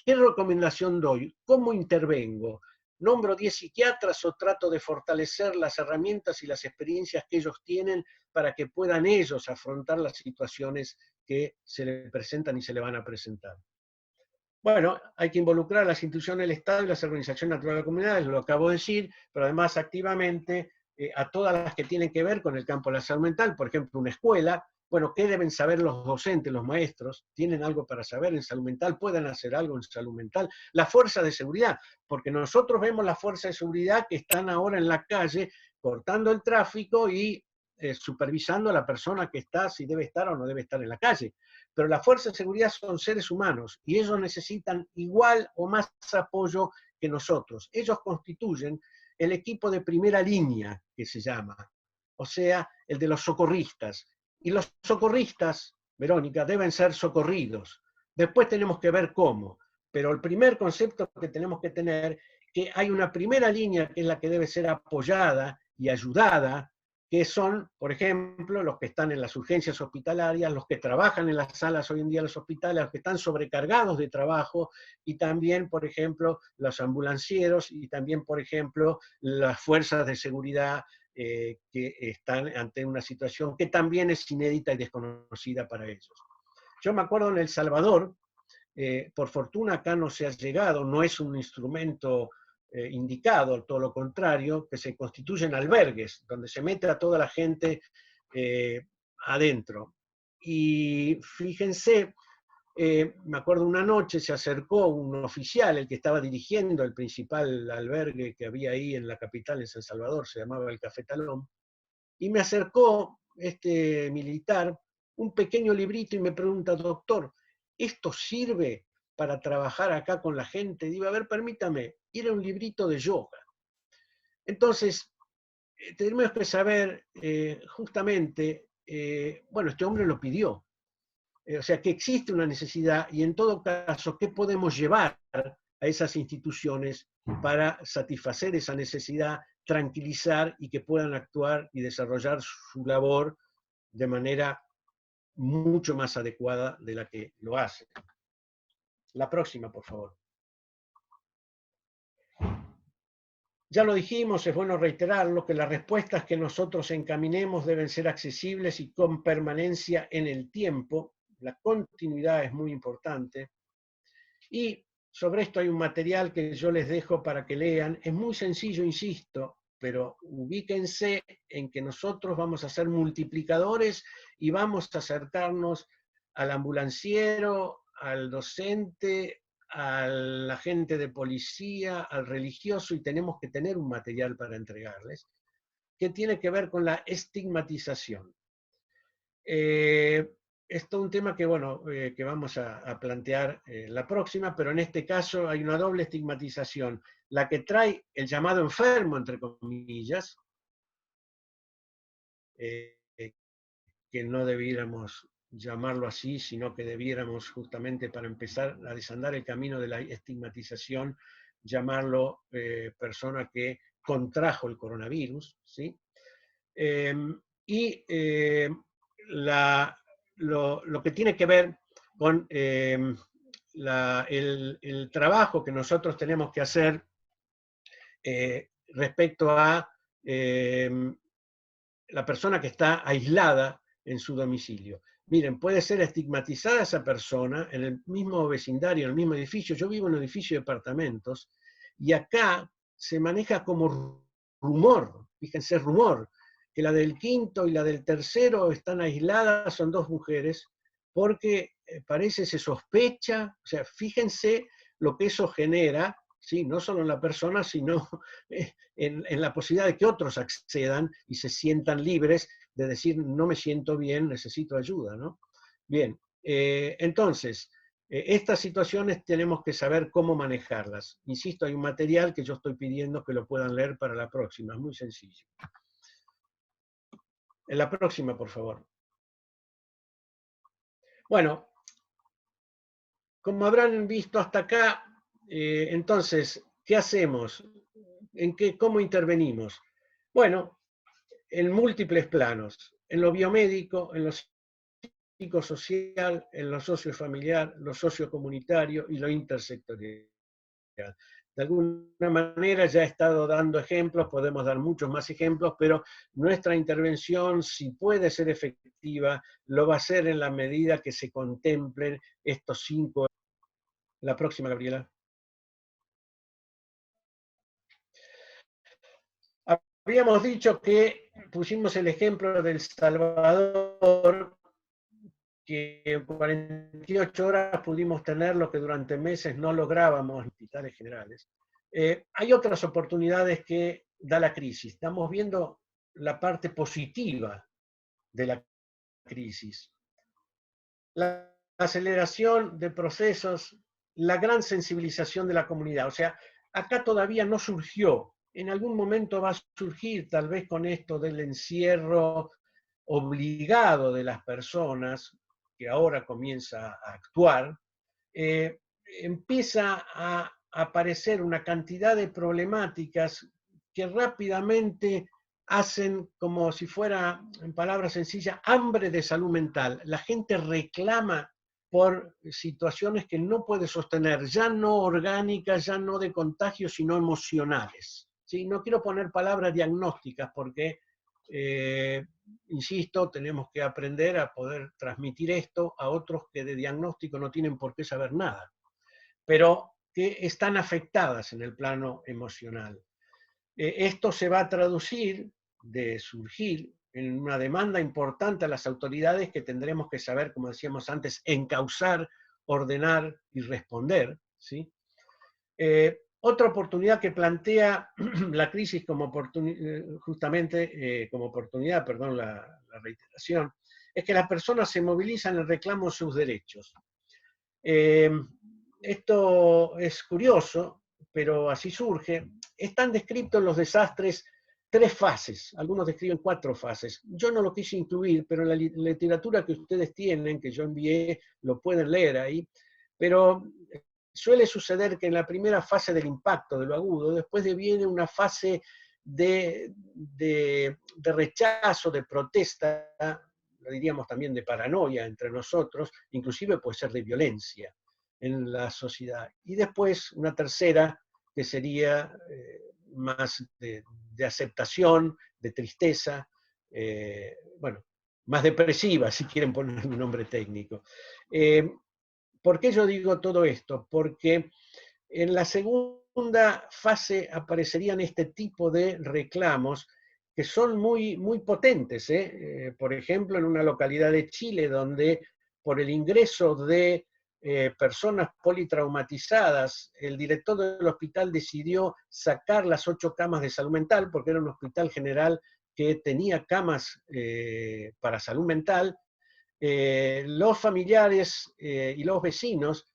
¿qué recomendación doy? ¿Cómo intervengo? ¿Nombro 10 psiquiatras o trato de fortalecer las herramientas y las experiencias que ellos tienen para que puedan ellos afrontar las situaciones que se le presentan y se le van a presentar? Bueno, hay que involucrar a las instituciones del Estado y las organizaciones naturales de la comunidad, lo acabo de decir, pero además activamente a todas las que tienen que ver con el campo de la salud mental, por ejemplo, una escuela. Bueno, ¿qué deben saber los docentes, los maestros? ¿Tienen algo para saber en salud mental? ¿Pueden hacer algo en salud mental? La fuerza de seguridad, porque nosotros vemos la fuerza de seguridad que están ahora en la calle cortando el tráfico y supervisando a la persona que está, si debe estar o no debe estar en la calle. Pero la fuerza de seguridad son seres humanos y ellos necesitan igual o más apoyo que nosotros. Ellos constituyen el equipo de primera línea, que se llama, o sea, el de los socorristas. Y los socorristas, Verónica, deben ser socorridos. Después tenemos que ver cómo. Pero el primer concepto que tenemos que tener, que hay una primera línea que es la que debe ser apoyada y ayudada, que son, por ejemplo, los que están en las urgencias hospitalarias, los que trabajan en las salas hoy en día de los hospitales, los que están sobrecargados de trabajo, y también, por ejemplo, los ambulancieros, y también, por ejemplo, las fuerzas de seguridad que están ante una situación que también es inédita y desconocida para ellos. Yo me acuerdo en El Salvador, por fortuna acá no se ha llegado, no es un instrumento indicado, todo lo contrario, que se constituyen albergues, donde se mete a toda la gente adentro. Y fíjense, me acuerdo una noche se acercó un oficial, el que estaba dirigiendo el principal albergue que había ahí en la capital, en San Salvador, se llamaba el Cafetalón, y me acercó este militar un pequeño librito y me pregunta, doctor, ¿esto sirve para trabajar acá con la gente? Digo, a ver, permítame, era un librito de yoga. Entonces, tenemos que saber justamente, bueno, este hombre lo pidió, o sea, que existe una necesidad y en todo caso, ¿qué podemos llevar a esas instituciones para satisfacer esa necesidad, tranquilizar y que puedan actuar y desarrollar su labor de manera mucho más adecuada de la que lo hacen? La próxima, por favor. Ya lo dijimos, es bueno reiterarlo, que las respuestas que nosotros encaminemos deben ser accesibles y con permanencia en el tiempo. La continuidad es muy importante. Y sobre esto hay un material que yo les dejo para que lean. Es muy sencillo, insisto, pero ubíquense en que nosotros vamos a ser multiplicadores y vamos a acercarnos al ambulanciero, al docente, al agente de policía, al religioso, y tenemos que tener un material para entregarles, que tiene que ver con la estigmatización. Esto es un tema que, bueno, que vamos a plantear la próxima, pero en este caso hay una doble estigmatización. La que trae el llamado enfermo, entre comillas, que no debiéramos llamarlo así, sino que debiéramos justamente para empezar a desandar el camino de la estigmatización, llamarlo persona que contrajo el coronavirus, ¿sí? Y lo que tiene que ver con el trabajo que nosotros tenemos que hacer respecto a la persona que está aislada en su domicilio. Miren, puede ser estigmatizada esa persona en el mismo vecindario, en el mismo edificio. Yo vivo en un edificio de departamentos y acá se maneja como rumor, fíjense, rumor, que la del quinto y la del tercero están aisladas, son dos mujeres, porque parece, se sospecha, o sea, fíjense lo que eso genera, ¿sí? No solo en la persona, sino en la posibilidad de que otros accedan y se sientan libres de decir, no me siento bien, necesito ayuda, ¿no? Bien, entonces, estas situaciones tenemos que saber cómo manejarlas. Insisto, hay un material que yo estoy pidiendo que lo puedan leer para la próxima, es muy sencillo. En la próxima, por favor. Bueno, como habrán visto hasta acá, entonces, ¿qué hacemos? ¿Cómo intervenimos? Bueno, en múltiples planos, en lo biomédico, en lo psicosocial, en lo sociofamiliar, lo sociocomunitario y lo intersectorial. De alguna manera ya he estado dando ejemplos, podemos dar muchos más ejemplos, pero nuestra intervención, si puede ser efectiva, lo va a ser en la medida que se contemplen estos 5. La próxima, Gabriela. Habíamos dicho que pusimos el ejemplo del Salvador, que en 48 horas pudimos tener lo que durante meses no lográbamos en hospitales generales. Hay otras oportunidades que da la crisis. Estamos viendo la parte positiva de la crisis. La aceleración de procesos, la gran sensibilización de la comunidad. O sea, acá todavía no surgió. En algún momento va a surgir, tal vez con esto del encierro obligado de las personas, que ahora comienza a actuar, empieza a aparecer una cantidad de problemáticas que rápidamente hacen como si fuera, en palabras sencillas, hambre de salud mental. La gente reclama por situaciones que no puede sostener, ya no orgánicas, ya no de contagio, sino emocionales. ¿Sí? No quiero poner palabras diagnósticas porque, insisto, tenemos que aprender a poder transmitir esto a otros que de diagnóstico no tienen por qué saber nada, pero que están afectadas en el plano emocional. Esto se va a traducir, de surgir, en una demanda importante a las autoridades que tendremos que saber, como decíamos antes, encauzar, ordenar y responder, ¿sí? Otra oportunidad que plantea la crisis como justamente como oportunidad, perdón la reiteración, es que las personas se movilizan en reclamo de sus derechos. Esto es curioso, pero así surge. Están descritos los desastres 3 fases, algunos describen 4 fases. Yo no lo quise incluir, pero en la literatura que ustedes tienen, que yo envié, lo pueden leer ahí, pero suele suceder que en la primera fase del impacto, de lo agudo, después viene una fase de rechazo, de protesta, lo diríamos también de paranoia entre nosotros, inclusive puede ser de violencia en la sociedad. Y después una tercera, que sería más de aceptación, de tristeza, bueno, más depresiva, si quieren poner un nombre técnico. ¿Por qué yo digo todo esto? Porque en la segunda fase aparecerían este tipo de reclamos que son muy, muy potentes. Por ejemplo, en una localidad de Chile donde por el ingreso de personas politraumatizadas, el director del hospital decidió sacar las 8 camas de salud mental, porque era un hospital general que tenía camas para salud mental. Los familiares y los vecinos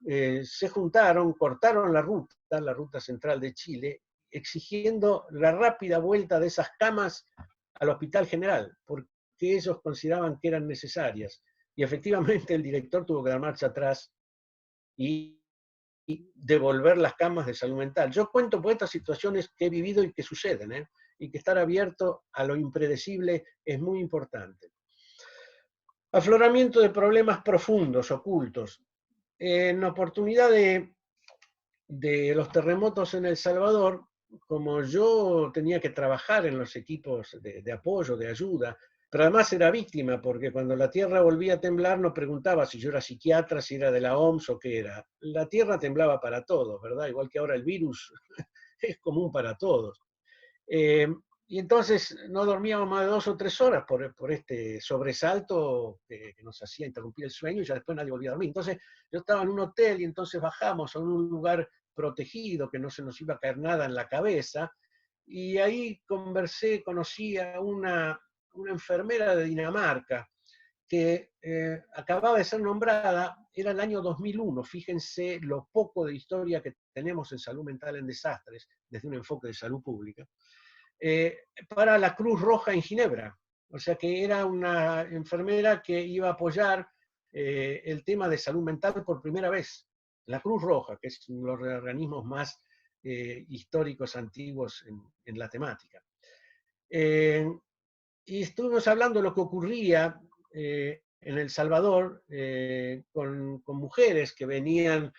se juntaron, cortaron la ruta central de Chile, exigiendo la rápida vuelta de esas camas al hospital general, porque ellos consideraban que eran necesarias. Y efectivamente el director tuvo que dar marcha atrás y devolver las camas de salud mental. Yo cuento por estas situaciones que he vivido y que suceden, y que estar abierto a lo impredecible es muy importante. Afloramiento de problemas profundos, ocultos. En oportunidad de los terremotos en El Salvador, como yo tenía que trabajar en los equipos de apoyo, de ayuda, pero además era víctima, porque cuando la tierra volvía a temblar no preguntaba si yo era psiquiatra, si era de la OMS o qué era. La tierra temblaba para todos, ¿verdad? Igual que ahora el virus es común para todos. Y entonces no dormíamos más de 2 o 3 horas por este sobresalto que nos hacía interrumpir el sueño y ya después nadie volvía a dormir. Entonces yo estaba en un hotel y entonces bajamos a un lugar protegido que no se nos iba a caer nada en la cabeza y ahí conocí a una enfermera de Dinamarca que acababa de ser nombrada, era el año 2001, fíjense lo poco de historia que tenemos en salud mental en desastres, desde un enfoque de salud pública, para la Cruz Roja en Ginebra. O sea que era una enfermera que iba a apoyar el tema de salud mental por primera vez. La Cruz Roja, que es uno de los organismos más históricos, antiguos en la temática. Y estuvimos hablando de lo que ocurría en El Salvador con mujeres que venían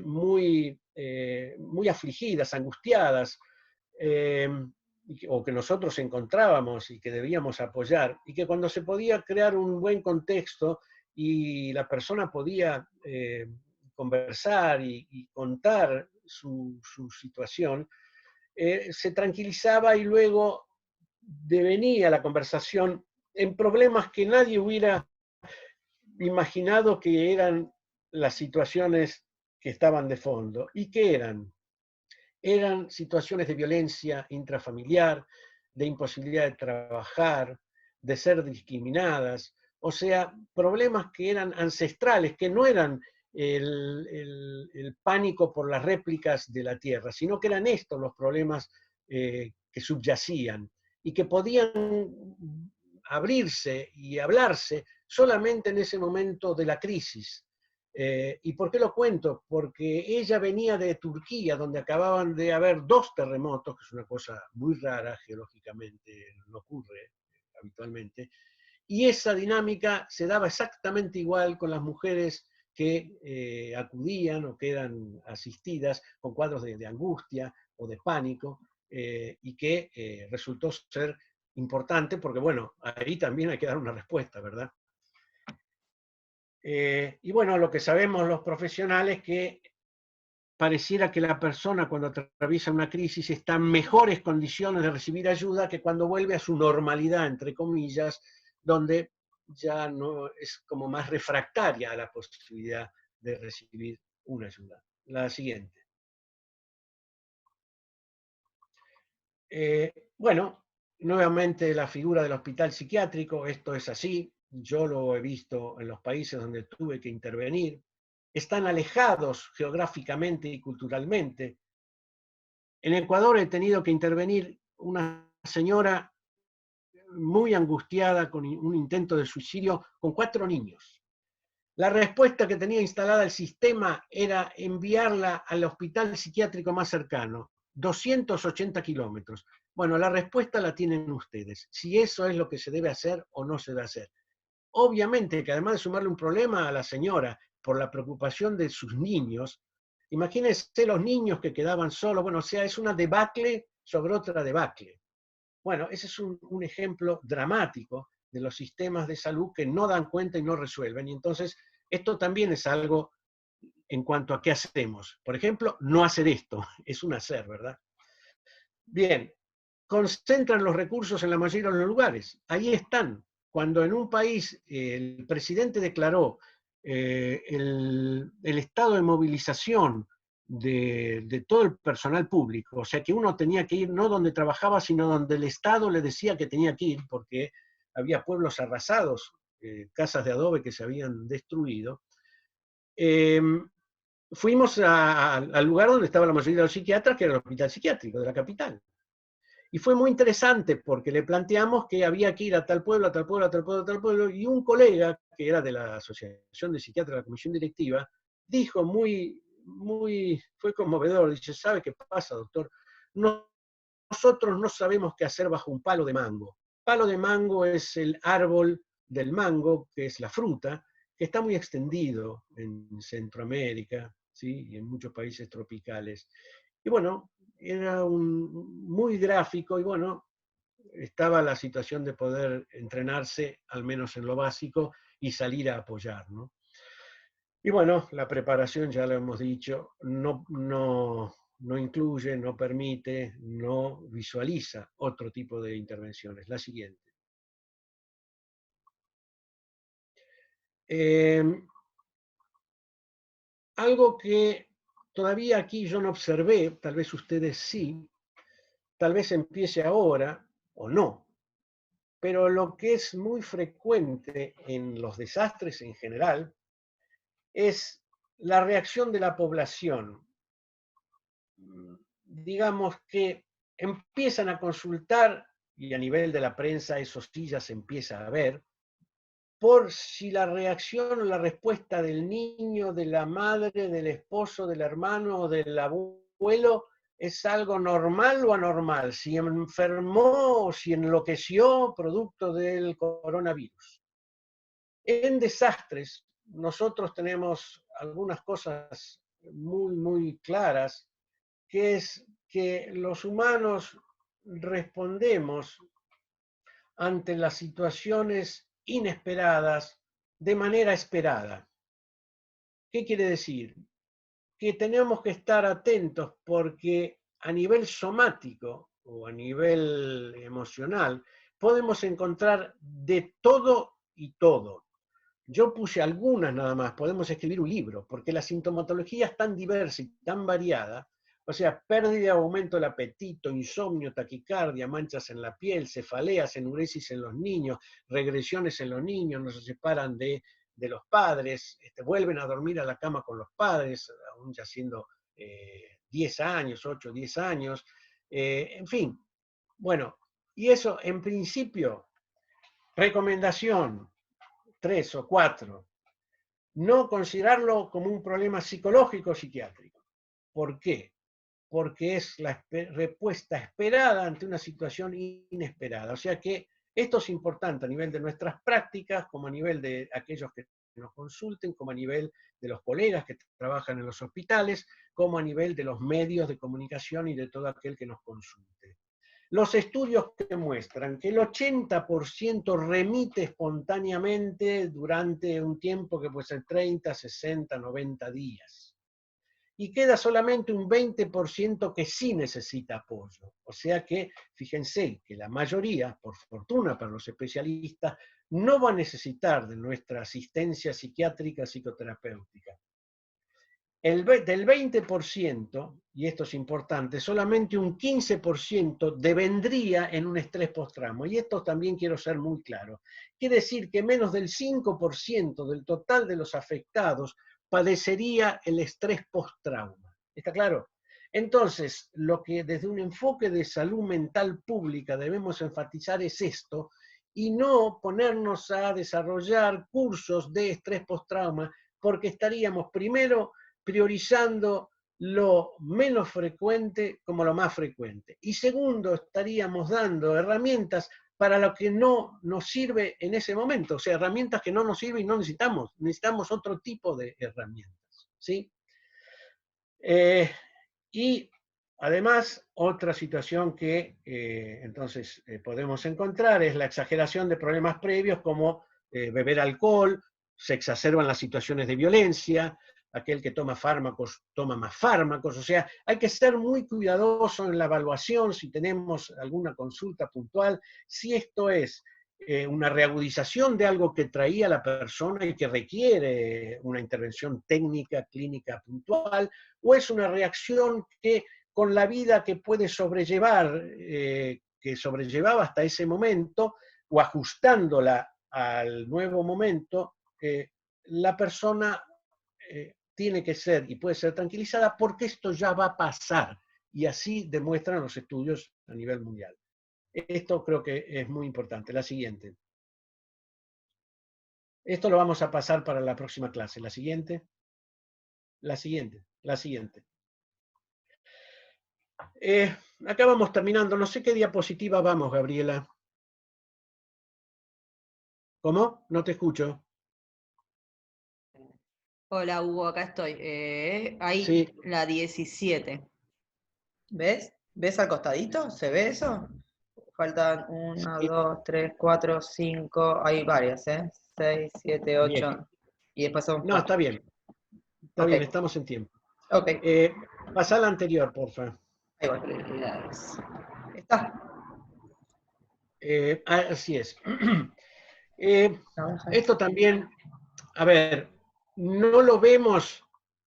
muy afligidas, angustiadas, o que nosotros encontrábamos y que debíamos apoyar, y que cuando se podía crear un buen contexto y la persona podía conversar y contar su situación, se tranquilizaba y luego devenía la conversación en problemas que nadie hubiera imaginado que eran las situaciones que estaban de fondo. ¿Y qué eran? Eran situaciones de violencia intrafamiliar, de imposibilidad de trabajar, de ser discriminadas, o sea, problemas que eran ancestrales, que no eran el pánico por las réplicas de la Tierra, sino que eran estos los problemas que subyacían y que podían abrirse y hablarse solamente en ese momento de la crisis. ¿Y por qué lo cuento? Porque ella venía de Turquía, donde acababan de haber 2 terremotos, que es una cosa muy rara geológicamente, no ocurre habitualmente, y esa dinámica se daba exactamente igual con las mujeres que acudían o que eran asistidas con cuadros de angustia o de pánico, y que resultó ser importante porque, bueno, ahí también hay que dar una respuesta, ¿verdad? Y bueno, lo que sabemos los profesionales que pareciera que la persona cuando atraviesa una crisis está en mejores condiciones de recibir ayuda que cuando vuelve a su normalidad, entre comillas, donde ya no es como más refractaria a la posibilidad de recibir una ayuda. La siguiente. Bueno, nuevamente la figura del hospital psiquiátrico, esto es así, yo lo he visto en los países donde tuve que intervenir, están alejados geográficamente y culturalmente. En Ecuador he tenido que intervenir una señora muy angustiada con un intento de suicidio con 4 niños. La respuesta que tenía instalada el sistema era enviarla al hospital psiquiátrico más cercano, 280 kilómetros. Bueno, la respuesta la tienen ustedes, si eso es lo que se debe hacer o no se debe hacer. Obviamente que además de sumarle un problema a la señora por la preocupación de sus niños, imagínense los niños que quedaban solos, bueno, o sea, es una debacle sobre otra debacle. Bueno, ese es un ejemplo dramático de los sistemas de salud que no dan cuenta y no resuelven. Y entonces, esto también es algo en cuanto a qué hacemos. Por ejemplo, no hacer esto, es un hacer, ¿verdad? Bien, concentran los recursos en la mayoría de los lugares. Ahí están. Cuando en un país el presidente declaró el estado de movilización de todo el personal público, o sea que uno tenía que ir no donde trabajaba, sino donde el Estado le decía que tenía que ir, porque había pueblos arrasados, casas de adobe que se habían destruido. Fuimos al lugar donde estaba la mayoría de los psiquiatras, que era el hospital psiquiátrico de la capital. Y fue muy interesante porque le planteamos que había que ir a tal pueblo, a tal pueblo, a tal pueblo, a tal pueblo, y un colega, que era de la Asociación de Psiquiatras de la Comisión Directiva, dijo fue conmovedor, dice, ¿sabe qué pasa, doctor? Nosotros no sabemos qué hacer bajo un palo de mango. Palo de mango es el árbol del mango, que es la fruta, que está muy extendido en Centroamérica, ¿sí? Y en muchos países tropicales. Y bueno, era muy gráfico y bueno, estaba la situación de poder entrenarse, al menos en lo básico, y salir a apoyar, ¿no? Y bueno, la preparación, ya lo hemos dicho, no incluye, no permite, no visualiza otro tipo de intervenciones. La siguiente. Algo que todavía aquí yo no observé, tal vez ustedes sí, tal vez empiece ahora o no, pero lo que es muy frecuente en los desastres en general es la reacción de la población. Digamos que empiezan a consultar, y a nivel de la prensa eso sí ya se empieza a ver, por si la reacción o la respuesta del niño, de la madre, del esposo, del hermano o del abuelo es algo normal o anormal, si enfermó o si enloqueció producto del coronavirus. En desastres, nosotros tenemos algunas cosas muy claras, que es que los humanos respondemos ante las situaciones inesperadas de manera esperada. ¿Qué quiere decir? Que tenemos que estar atentos porque a nivel somático o a nivel emocional podemos encontrar de todo y todo. Yo puse algunas nada más, podemos escribir un libro, porque la sintomatología es tan diversa y tan variada, o sea, pérdida o aumento del apetito, insomnio, taquicardia, manchas en la piel, cefaleas, enuresis en los niños, regresiones en los niños, no se separan de los padres, vuelven a dormir a la cama con los padres, aún ya siendo 10 años, 8, 10 años, en fin. Bueno, y eso en principio, recomendación, 3 o 4, no considerarlo como un problema psicológico o psiquiátrico. ¿Por qué? Porque es la respuesta esperada ante una situación inesperada. O sea que esto es importante a nivel de nuestras prácticas, como a nivel de aquellos que nos consulten, como a nivel de los colegas que trabajan en los hospitales, como a nivel de los medios de comunicación y de todo aquel que nos consulte. Los estudios que muestran que el 80% remite espontáneamente durante un tiempo que puede ser 30, 60, 90 días. Y queda solamente un 20% que sí necesita apoyo. O sea que, fíjense que la mayoría, por fortuna para los especialistas, no va a necesitar de nuestra asistencia psiquiátrica psicoterapéutica. Del 20%, y esto es importante, solamente un 15% devendría en un estrés postraumático. Y esto también quiero ser muy claro. Quiere decir que menos del 5% del total de los afectados padecería el estrés postrauma. ¿Está claro? Entonces, lo que desde un enfoque de salud mental pública debemos enfatizar es esto, y no ponernos a desarrollar cursos de estrés postrauma, porque estaríamos primero priorizando lo menos frecuente como lo más frecuente. Y segundo, estaríamos dando herramientas para lo que no nos sirve en ese momento, o sea, herramientas que no nos sirven y no necesitamos otro tipo de herramientas, ¿sí? Y además, otra situación que entonces podemos encontrar es la exageración de problemas previos como beber alcohol, se exacerban las situaciones de violencia, aquel que toma fármacos toma más fármacos, o sea, hay que ser muy cuidadoso en la evaluación si tenemos alguna consulta puntual, si esto es una reagudización de algo que traía la persona y que requiere una intervención técnica, clínica puntual, o es una reacción que con la vida que puede sobrellevar, que sobrellevaba hasta ese momento, o ajustándola al nuevo momento, la persona tiene que ser y puede ser tranquilizada porque esto ya va a pasar. Y así demuestran los estudios a nivel mundial. Esto creo que es muy importante. La siguiente. Esto lo vamos a pasar para la próxima clase. La siguiente. La siguiente. La siguiente. Acá vamos terminando. No sé qué diapositiva vamos, Gabriela. ¿Cómo? No te escucho. Hola Hugo, acá estoy. Ahí, Sí. la 17. ¿Ves? ¿Ves al costadito? ¿Se ve eso? Faltan 1, Sí. 2, 3, 4, 5, hay varias, 6, 7, Bien. 8. Y después son No, está bien. Está Ok, bien, estamos en tiempo. ok. Pasá a la anterior, por favor. Ahí voy. ¿Está? Así es. Esto también, a ver, no lo vemos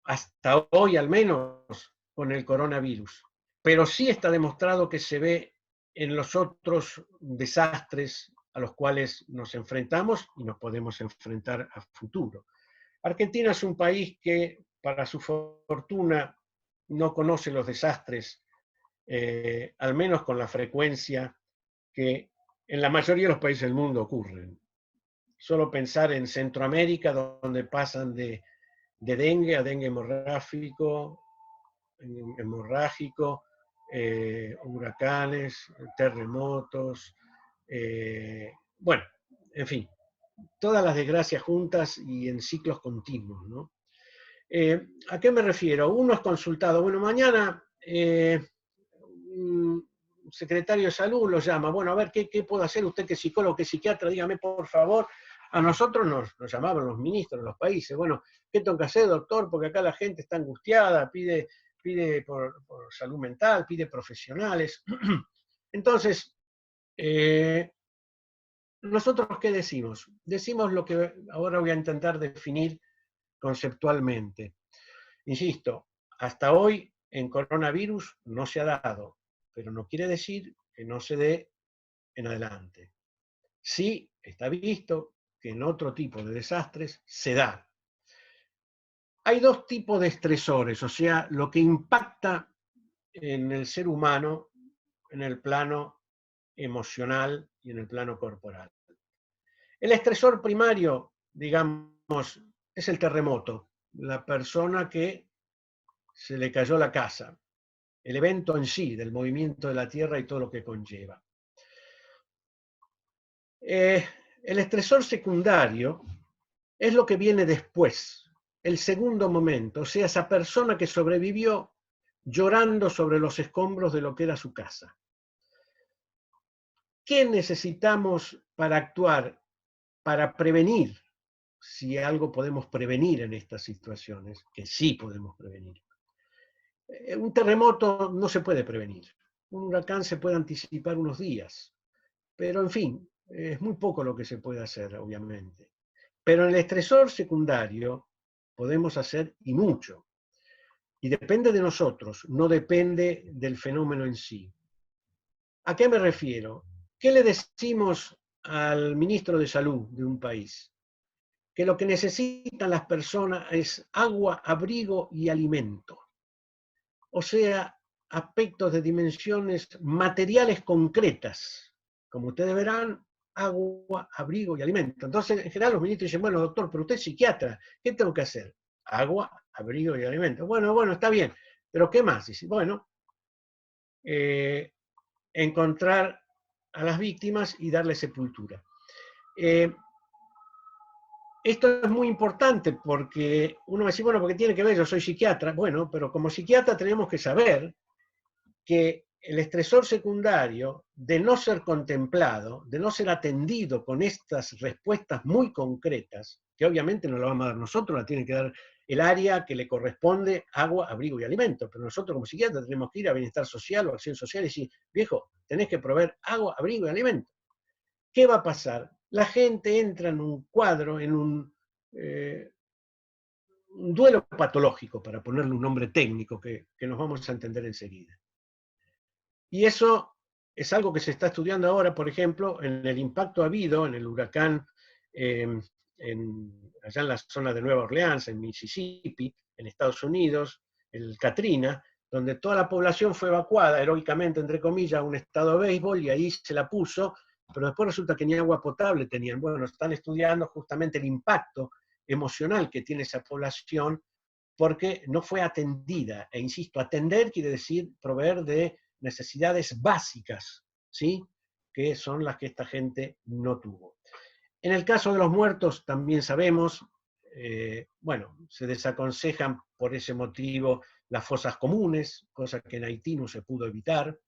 hasta hoy al menos con el coronavirus, pero sí está demostrado que se ve en los otros desastres a los cuales nos enfrentamos y nos podemos enfrentar a futuro. Argentina es un país que, para su fortuna, no conoce los desastres, al menos con la frecuencia que en la mayoría de los países del mundo ocurren. Solo pensar en Centroamérica, donde pasan de dengue a dengue hemorrágico, huracanes, terremotos, bueno, en fin, todas las desgracias juntas y en ciclos continuos, ¿no? ¿A qué me refiero? Uno es consultado, bueno, mañana un secretario de salud lo llama, bueno, a ver, ¿qué puedo hacer usted que es psicólogo, que es psiquiatra? Dígame, por favor. A nosotros nos llamaban los ministros de los países, bueno, ¿qué tengo que hacer, doctor? Porque acá la gente está angustiada, pide por salud mental, pide profesionales. Entonces, ¿nosotros qué decimos? Decimos lo que ahora voy a intentar definir conceptualmente. Insisto, hasta hoy en coronavirus no se ha dado, pero no quiere decir que no se dé en adelante. Sí está visto que en otro tipo de desastres se da. Hay dos tipos de estresores, o sea, lo que impacta en el ser humano en el plano emocional y en el plano corporal. El estresor primario, digamos, es el terremoto, la persona que se le cayó la casa, el evento en sí, del movimiento de la Tierra y todo lo que conlleva. El estresor secundario es lo que viene después, el segundo momento, o sea, esa persona que sobrevivió llorando sobre los escombros de lo que era su casa. ¿Qué necesitamos para actuar, para prevenir? Si algo podemos prevenir en estas situaciones, que sí podemos prevenir. Un terremoto no se puede prevenir. Un huracán se puede anticipar unos días. Pero, en fin, es muy poco lo que se puede hacer, obviamente. Pero en el estresor secundario podemos hacer y mucho. Y depende de nosotros, no depende del fenómeno en sí. ¿A qué me refiero? ¿Qué le decimos al ministro de Salud de un país? Que lo que necesitan las personas es agua, abrigo y alimento. O sea, aspectos de dimensiones materiales concretas. Como ustedes verán, agua, abrigo y alimento. Entonces, en general, los ministros dicen, bueno, doctor, pero usted es psiquiatra, ¿qué tengo que hacer? Agua, abrigo y alimento. Bueno, está bien, pero ¿qué más? Dice, bueno, encontrar a las víctimas y darle sepultura. Esto es muy importante porque uno va a decir, bueno, porque tiene que ver, yo soy psiquiatra. Bueno, pero como psiquiatra tenemos que saber que el estresor secundario de no ser contemplado, de no ser atendido con estas respuestas muy concretas, que obviamente no la vamos a dar nosotros, la tiene que dar el área que le corresponde, agua, abrigo y alimento, pero nosotros como psiquiatras tenemos que ir a bienestar social o acción social y decir, viejo, tenés que proveer agua, abrigo y alimento. ¿qué va a pasar? La gente entra en un cuadro, en un duelo patológico, para ponerle un nombre técnico que nos vamos a entender enseguida. Y eso es algo que se está estudiando ahora, por ejemplo, en el impacto habido en el huracán allá en la zona de Nueva Orleans, en Mississippi, en Estados Unidos, el Katrina, donde toda la población fue evacuada, heroicamente, entre comillas, a un estado de béisbol, y ahí se la puso, pero después resulta que ni agua potable tenían. Bueno, están estudiando justamente el impacto emocional que tiene esa población, porque no fue atendida. E insisto, atender quiere decir proveer de necesidades básicas, ¿sí? Que son las que esta gente no tuvo. En el caso de los muertos, también sabemos, bueno, se desaconsejan por ese motivo las fosas comunes, cosa que en Haití no se pudo evitar,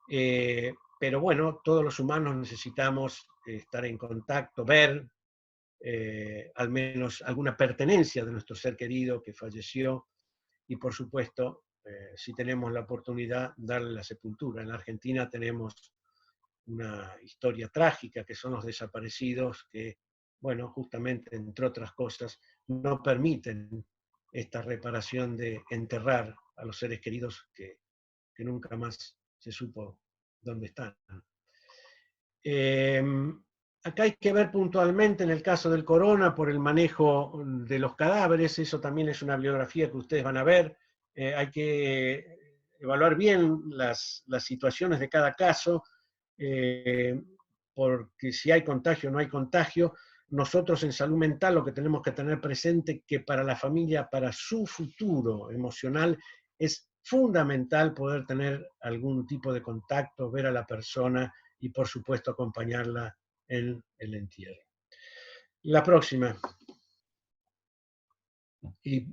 pero bueno, todos los humanos necesitamos estar en contacto, ver al menos alguna pertenencia de nuestro ser querido que falleció, y por supuesto, si tenemos la oportunidad, darle la sepultura. En la Argentina tenemos una historia trágica, que son los desaparecidos, que, bueno, justamente, entre otras cosas, no permiten esta reparación de enterrar a los seres queridos que nunca más se supo dónde están. Acá hay que ver puntualmente en el caso del corona por el manejo de los cadáveres, eso también es una bibliografía que ustedes van a ver. Hay que evaluar bien las situaciones de cada caso, porque si hay contagio o no hay contagio. Nosotros en salud mental lo que tenemos que tener presente que para la familia, para su futuro emocional, es fundamental poder tener algún tipo de contacto, ver a la persona y por supuesto acompañarla en el entierro. La próxima. Y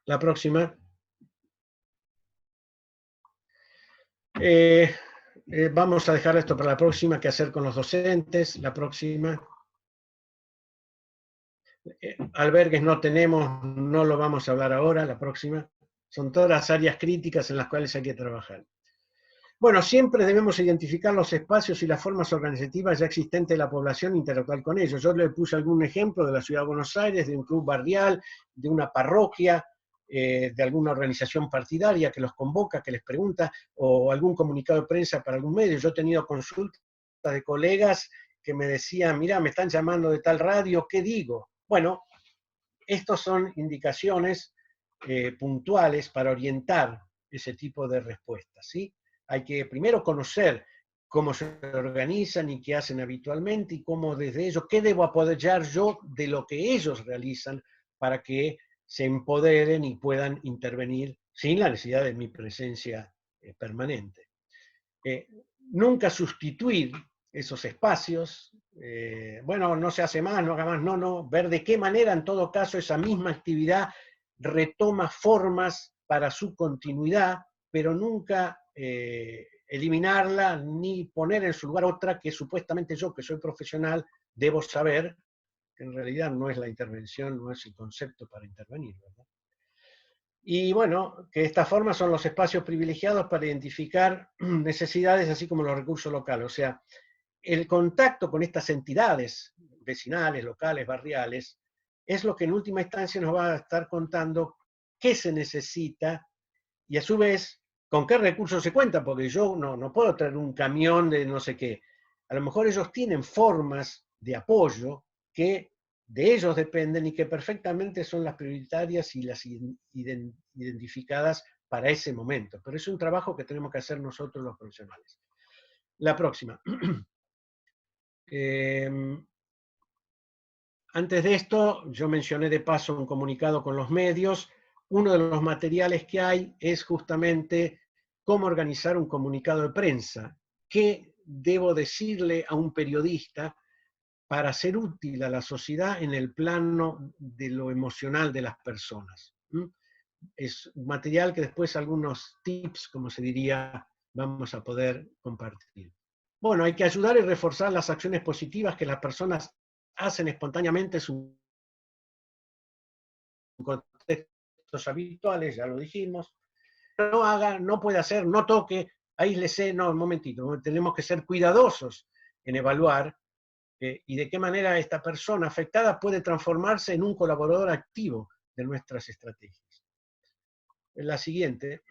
la próxima. Vamos a dejar esto para la próxima, qué hacer con los docentes. La próxima. Albergues no tenemos, no lo vamos a hablar ahora, la próxima. Son todas las áreas críticas en las cuales hay que trabajar. Bueno, siempre debemos identificar los espacios y las formas organizativas ya existentes de la población e interactuar con ellos. Yo le puse algún ejemplo de la Ciudad de Buenos Aires, de un club barrial, de una parroquia, de alguna organización partidaria que los convoca, que les pregunta, o algún comunicado de prensa para algún medio. Yo he tenido consultas de colegas que me decían, mira, me están llamando de tal radio, ¿qué digo? Bueno, estos son indicaciones puntuales para orientar ese tipo de respuestas, ¿sí? Hay que primero conocer cómo se organizan y qué hacen habitualmente y cómo desde ellos, qué debo apoyar yo de lo que ellos realizan para que se empoderen y puedan intervenir sin la necesidad de mi presencia permanente. Nunca sustituir esos espacios, bueno, no se hace más, no haga más, no, ver de qué manera en todo caso esa misma actividad retoma formas para su continuidad, pero nunca eliminarla ni poner en su lugar otra que supuestamente yo, que soy profesional, debo saber, que en realidad no es la intervención, no es el concepto para intervenir, ¿verdad? Y bueno, que estas formas son los espacios privilegiados para identificar necesidades, así como los recursos locales. O sea, el contacto con estas entidades vecinales, locales, barriales, es lo que en última instancia nos va a estar contando qué se necesita y a su vez con qué recursos se cuenta, porque yo no puedo traer un camión de no sé qué. A lo mejor ellos tienen formas de apoyo que de ellos dependen y que perfectamente son las prioritarias y las identificadas para ese momento. Pero es un trabajo que tenemos que hacer nosotros los profesionales. La próxima. Antes de esto, yo mencioné de paso un comunicado con los medios. Uno de los materiales que hay es justamente cómo organizar un comunicado de prensa. ¿Qué debo decirle a un periodista para ser útil a la sociedad en el plano de lo emocional de las personas? Es un material que después algunos tips, como se diría, vamos a poder compartir. Bueno, hay que ayudar y reforzar las acciones positivas que las personas hacen espontáneamente en sus contextos habituales, ya lo dijimos. No haga, no puede hacer, no toque, aíslese, no, un momentito, tenemos que ser cuidadosos en evaluar y de qué manera esta persona afectada puede transformarse en un colaborador activo de nuestras estrategias. La siguiente.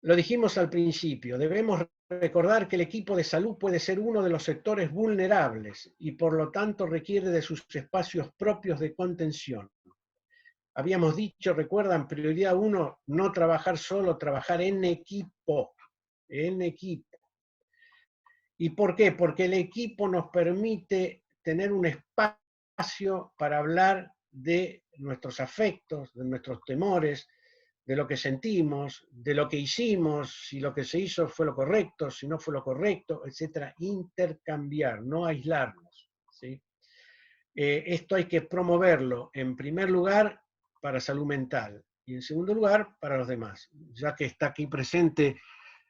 Lo dijimos al principio, debemos recordar que el equipo de salud puede ser uno de los sectores vulnerables y por lo tanto requiere de sus espacios propios de contención. Habíamos dicho, recuerdan, prioridad 1, no trabajar solo, trabajar en equipo. En equipo. ¿Y por qué? Porque el equipo nos permite tener un espacio para hablar de nuestros afectos, de nuestros temores, de lo que sentimos, de lo que hicimos, si lo que se hizo fue lo correcto, si no fue lo correcto, etc. Intercambiar, no aislarnos, ¿sí? Esto hay que promoverlo, en primer lugar, para salud mental, y en segundo lugar, para los demás. Ya que está aquí presente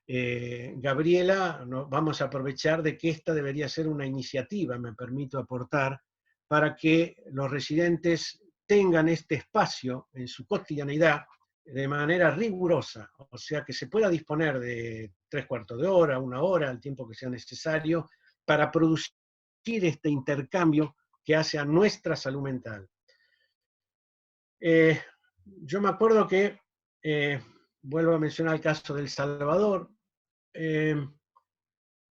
Gabriela, vamos a aprovechar de que esta debería ser una iniciativa, me permito aportar, para que los residentes tengan este espacio en su cotidianidad de manera rigurosa, o sea que se pueda disponer de 3/4 de hora, 1 hora, el tiempo que sea necesario, para producir este intercambio que hace a nuestra salud mental. Yo me acuerdo que, vuelvo a mencionar el caso de El Salvador,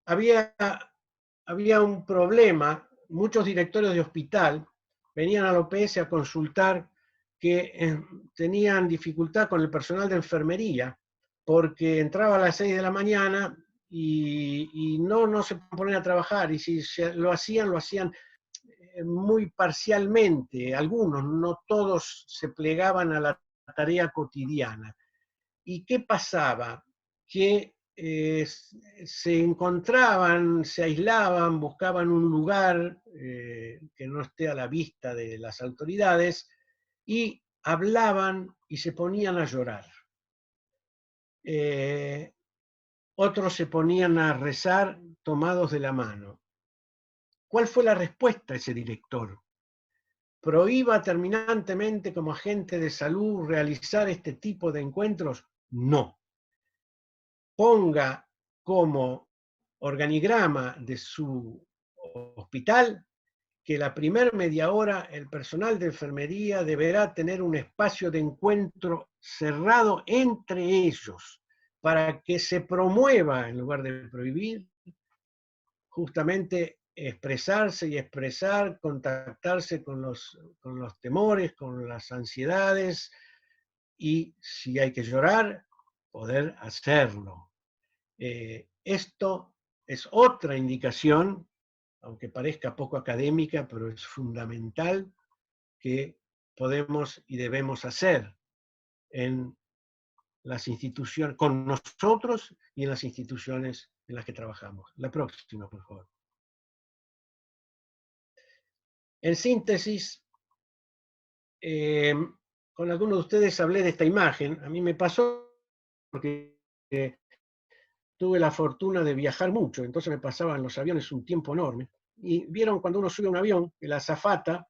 había un problema, muchos directores de hospital venían a la OPS a consultar que tenían dificultad con el personal de enfermería, porque entraba a las 6 de la mañana y no se ponían a trabajar, y si lo hacían muy parcialmente, algunos, no todos se plegaban a la tarea cotidiana. ¿Y qué pasaba? Que se encontraban, se aislaban, buscaban un lugar que no esté a la vista de las autoridades y hablaban y se ponían a llorar. Otros se ponían a rezar tomados de la mano. ¿Cuál fue la respuesta a ese director? ¿Prohíba terminantemente como agente de salud realizar este tipo de encuentros? No. Ponga como organigrama de su hospital que la primer media hora el personal de enfermería deberá tener un espacio de encuentro cerrado entre ellos para que se promueva, en lugar de prohibir, justamente expresarse y expresar, contactarse con los temores, con las ansiedades, y si hay que llorar, poder hacerlo. Esto es otra indicación, aunque parezca poco académica, pero es fundamental, que podemos y debemos hacer en las instituciones, con nosotros y en las instituciones en las que trabajamos. La próxima, por favor. En síntesis, con algunos de ustedes hablé de esta imagen. A mí me pasó porque tuve la fortuna de viajar mucho, entonces me pasaba en los aviones un tiempo enorme. Y vieron cuando uno sube a un avión, que la azafata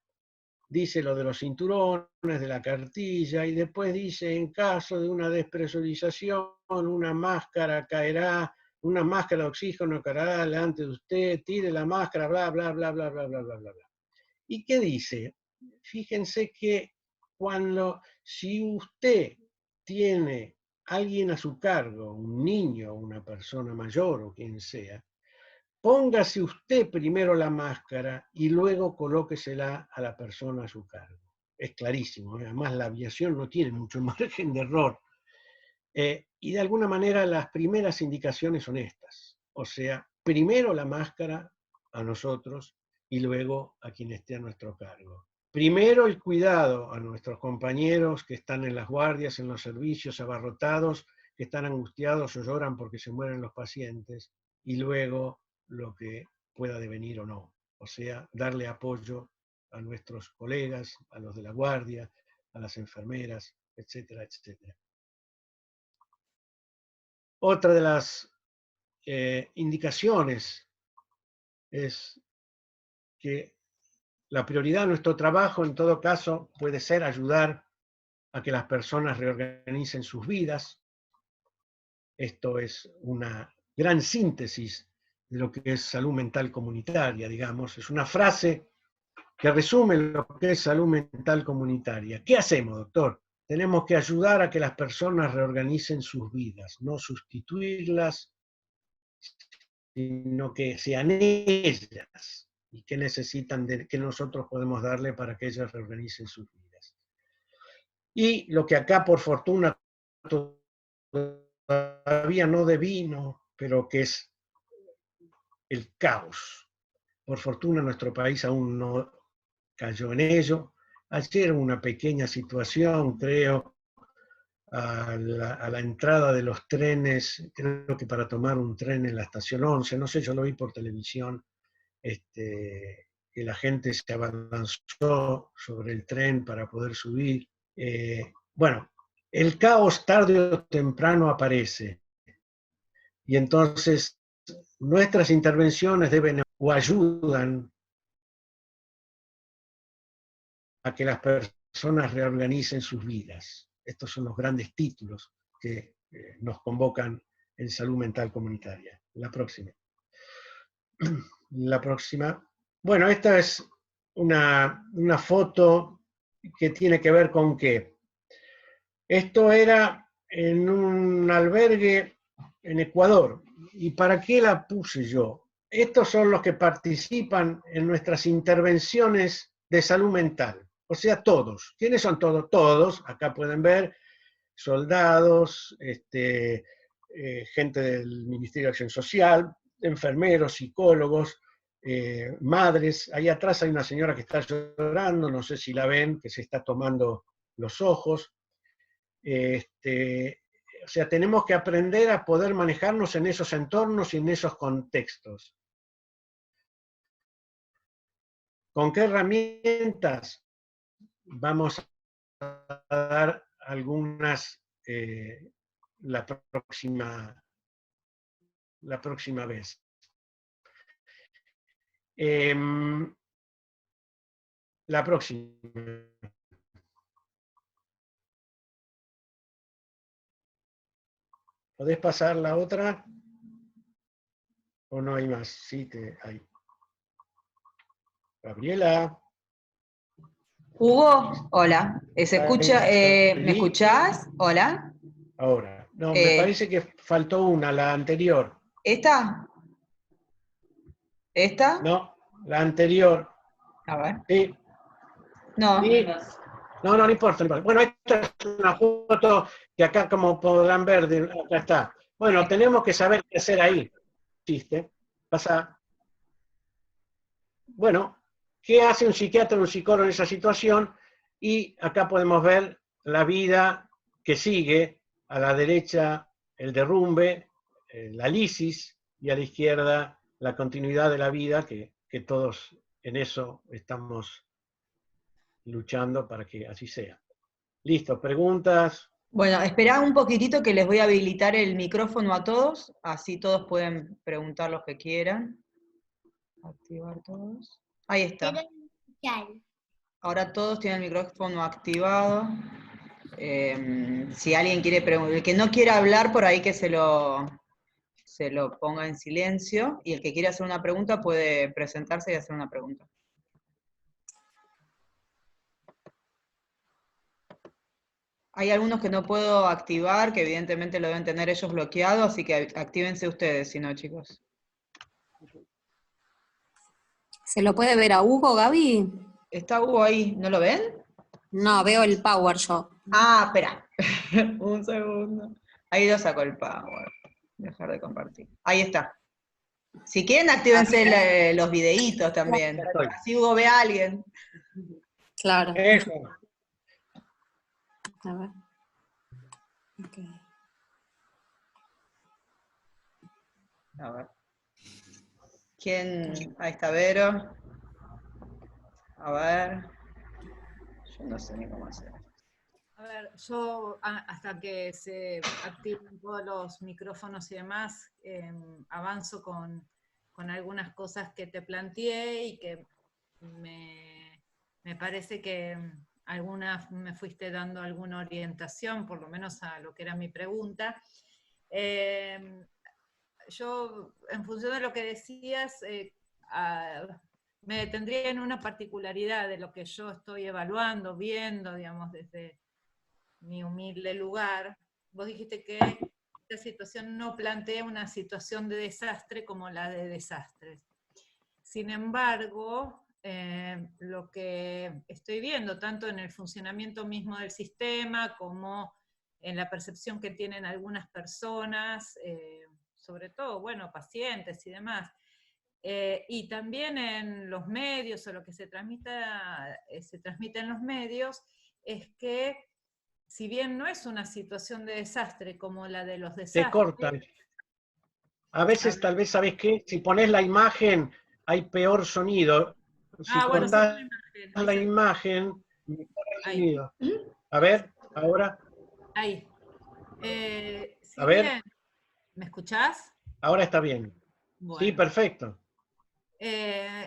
dice lo de los cinturones, de la cartilla, y después dice, en caso de una despresurización, una máscara caerá, una máscara de oxígeno caerá delante de usted, tire la máscara, bla, bla, bla, bla, bla, bla, bla, bla, bla. ¿Y qué dice? Fíjense que si usted tiene alguien a su cargo, un niño, una persona mayor o quien sea, póngase usted primero la máscara y luego colóquesela a la persona a su cargo. Es clarísimo, además la aviación no tiene mucho margen de error. Y de alguna manera las primeras indicaciones son estas. O sea, primero la máscara a nosotros y luego a quien esté a nuestro cargo. Primero el cuidado a nuestros compañeros que están en las guardias, en los servicios abarrotados, que están angustiados o lloran porque se mueren los pacientes, y luego lo que pueda devenir o no. O sea, darle apoyo a nuestros colegas, a los de la guardia, a las enfermeras, etcétera, etcétera. Otra de las indicaciones es que la prioridad de nuestro trabajo, en todo caso, puede ser ayudar a que las personas reorganicen sus vidas. Esto es una gran síntesis de lo que es salud mental comunitaria, digamos. Es una frase que resume lo que es salud mental comunitaria. ¿Qué hacemos, doctor? Tenemos que ayudar a que las personas reorganicen sus vidas, no sustituirlas, sino que sean ellas y que necesitan que nosotros podemos darle para que ellas reorganicen sus vidas. Y lo que acá, por fortuna, todavía no devino, pero que es el caos. Por fortuna, nuestro país aún no cayó en ello. Ayer una pequeña situación, creo, a la entrada de los trenes, creo que para tomar un tren en la estación 11, no sé, yo lo vi por televisión, que la gente se abalanzó sobre el tren para poder subir. Bueno, el caos tarde o temprano aparece, y entonces nuestras intervenciones deben o ayudan a que las personas reorganicen sus vidas. Estos son los grandes títulos que nos convocan en salud mental comunitaria. La próxima. La próxima. Bueno, esta es una foto que tiene que ver con qué. Esto era en un albergue en Ecuador. ¿Y para qué la puse yo? Estos son los que participan en nuestras intervenciones de salud mental. O sea, todos. ¿Quiénes son todos? Todos. Acá pueden ver soldados, gente del Ministerio de Acción Social, enfermeros, psicólogos, madres. Ahí atrás hay una señora que está llorando, no sé si la ven, que se está tomando los ojos. O sea, tenemos que aprender a poder manejarnos en esos entornos y en esos contextos. ¿Con qué herramientas? Vamos a dar algunas la próxima vez. La próxima. ¿Podés pasar la otra? ¿O no hay más? Sí, hay. Gabriela. Hugo, hola. ¿Se escucha? ¿Me Salí. escuchás? Hola. Ahora. No, me parece que faltó una, la anterior. ¿Esta? ¿Esta? No, la anterior. A ver. Sí. No. Sí. No, no importa, no importa. Bueno, esta es una foto que acá, como podrán ver, acá está. Bueno, tenemos que saber qué hacer ahí. ¿Chiste? Pasa. Bueno, ¿qué hace un psiquiatra o un psicólogo en esa situación? Y acá podemos ver la vida que sigue. A la derecha el derrumbe, la lisis, y a la izquierda la continuidad de la vida, que todos en eso estamos luchando para que así sea. Listo, preguntas. Bueno, esperá un poquitito que les voy a habilitar el micrófono a todos, así todos pueden preguntar lo que quieran. Activar todos. Ahí está. Ahora todos tienen el micrófono activado. Si alguien quiere preguntar, el que no quiera hablar por ahí que se lo ponga en silencio, y el que quiera hacer una pregunta puede presentarse y hacer una pregunta. Hay algunos que no puedo activar, que evidentemente lo deben tener ellos bloqueado, así que actívense ustedes, si no, chicos. ¿Se lo puede ver a Hugo, Gaby? ¿Está Hugo ahí? ¿No lo ven? No, veo el power yo. Ah, espera. Un segundo. Ahí lo saco el power. Dejar de compartir. Ahí está. Si quieren, actívense los videitos también. Así Hugo ve a alguien. Claro. Eso. A ver. Okay. A ver. ¿Quién? Ahí está Vero. A ver. Yo no sé ni cómo hacer. A ver, yo hasta que se activen todos los micrófonos y demás, avanzo con algunas cosas que te planteé y que me parece que algunas me fuiste dando alguna orientación, por lo menos a lo que era mi pregunta. yo, en función de lo que decías, me detendría en una particularidad de lo que yo estoy evaluando, viendo, digamos, desde mi humilde lugar. Vos dijiste que esta situación no plantea una situación de desastre como la de desastres. Sin embargo, lo que estoy viendo, tanto en el funcionamiento mismo del sistema, como en la percepción que tienen algunas personas, sobre todo, bueno, pacientes y demás, y también en los medios, o lo que se transmite en los medios, es que si bien no es una situación de desastre como la de los Te desastres, cortan. A veces, tal vez, ¿sabes qué? Si pones la imagen, hay peor sonido. Si bueno, saco la cortás imagen, la imagen, mejora el ahí, sonido. A ver, ahora, ahí. a Si ver, bien, ¿me escuchás? ahora está bien. Sí, Bueno, perfecto.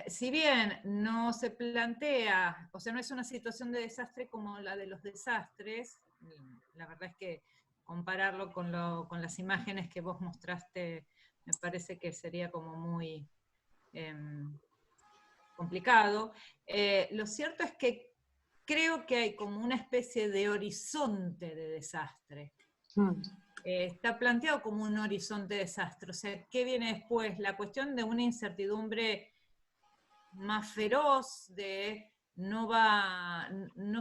si bien no se plantea, o sea, no es una situación de desastre como la de los desastres, la verdad es que compararlo con las imágenes que vos mostraste me parece que sería como muy complicado. Lo cierto es que creo que hay como una especie de horizonte de desastre. Está planteado como un horizonte de desastre. O sea, ¿qué viene después? La cuestión de una incertidumbre más feroz, de no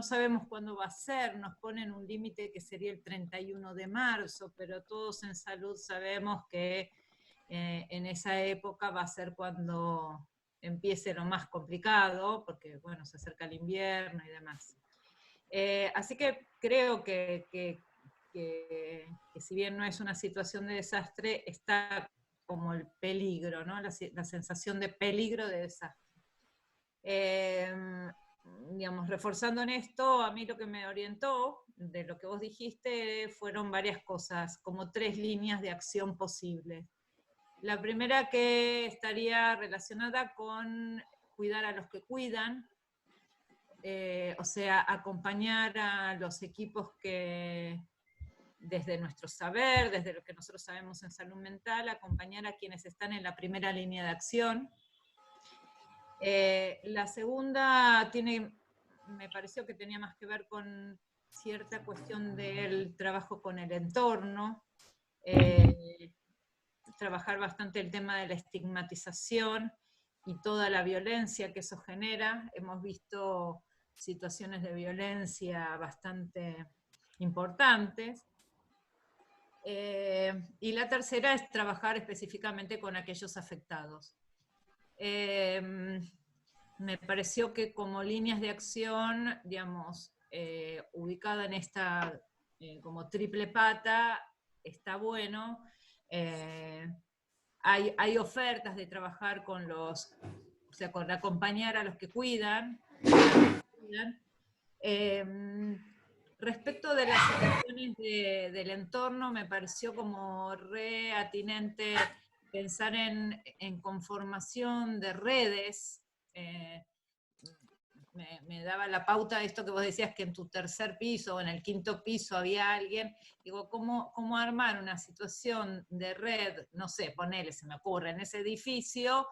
sabemos cuándo va a ser, nos ponen un límite que sería el 31 de marzo, pero todos en salud sabemos que en esa época va a ser cuando empiece lo más complicado, porque bueno, se acerca el invierno y demás. Así que creo que si bien no es una situación de desastre, está como el peligro, ¿no? La sensación de peligro de desastre. Digamos, reforzando en esto, a mí lo que me orientó de lo que vos dijiste fueron varias cosas, como 3 líneas de acción posibles. La primera, que estaría relacionada con cuidar a los que cuidan, o sea, acompañar a los equipos que, desde nuestro saber, desde lo que nosotros sabemos en salud mental, acompañar a quienes están en la primera línea de acción. La segunda me pareció que tenía más que ver con cierta cuestión del trabajo con el entorno, trabajar bastante el tema de la estigmatización y toda la violencia que eso genera. Hemos visto situaciones de violencia bastante importantes. Y la tercera es trabajar específicamente con aquellos afectados. Me pareció que como líneas de acción, digamos, ubicada en esta como triple pata, está bueno. Hay ofertas de trabajar con o sea, con acompañar a los que cuidan. Respecto de las situaciones del entorno, me pareció como re atinente pensar en conformación de redes. Me daba la pauta de esto que vos decías, que en tu tercer piso o en el quinto piso había alguien. Digo, ¿cómo armar una situación de red? No sé, ponele, se me ocurre, en ese edificio,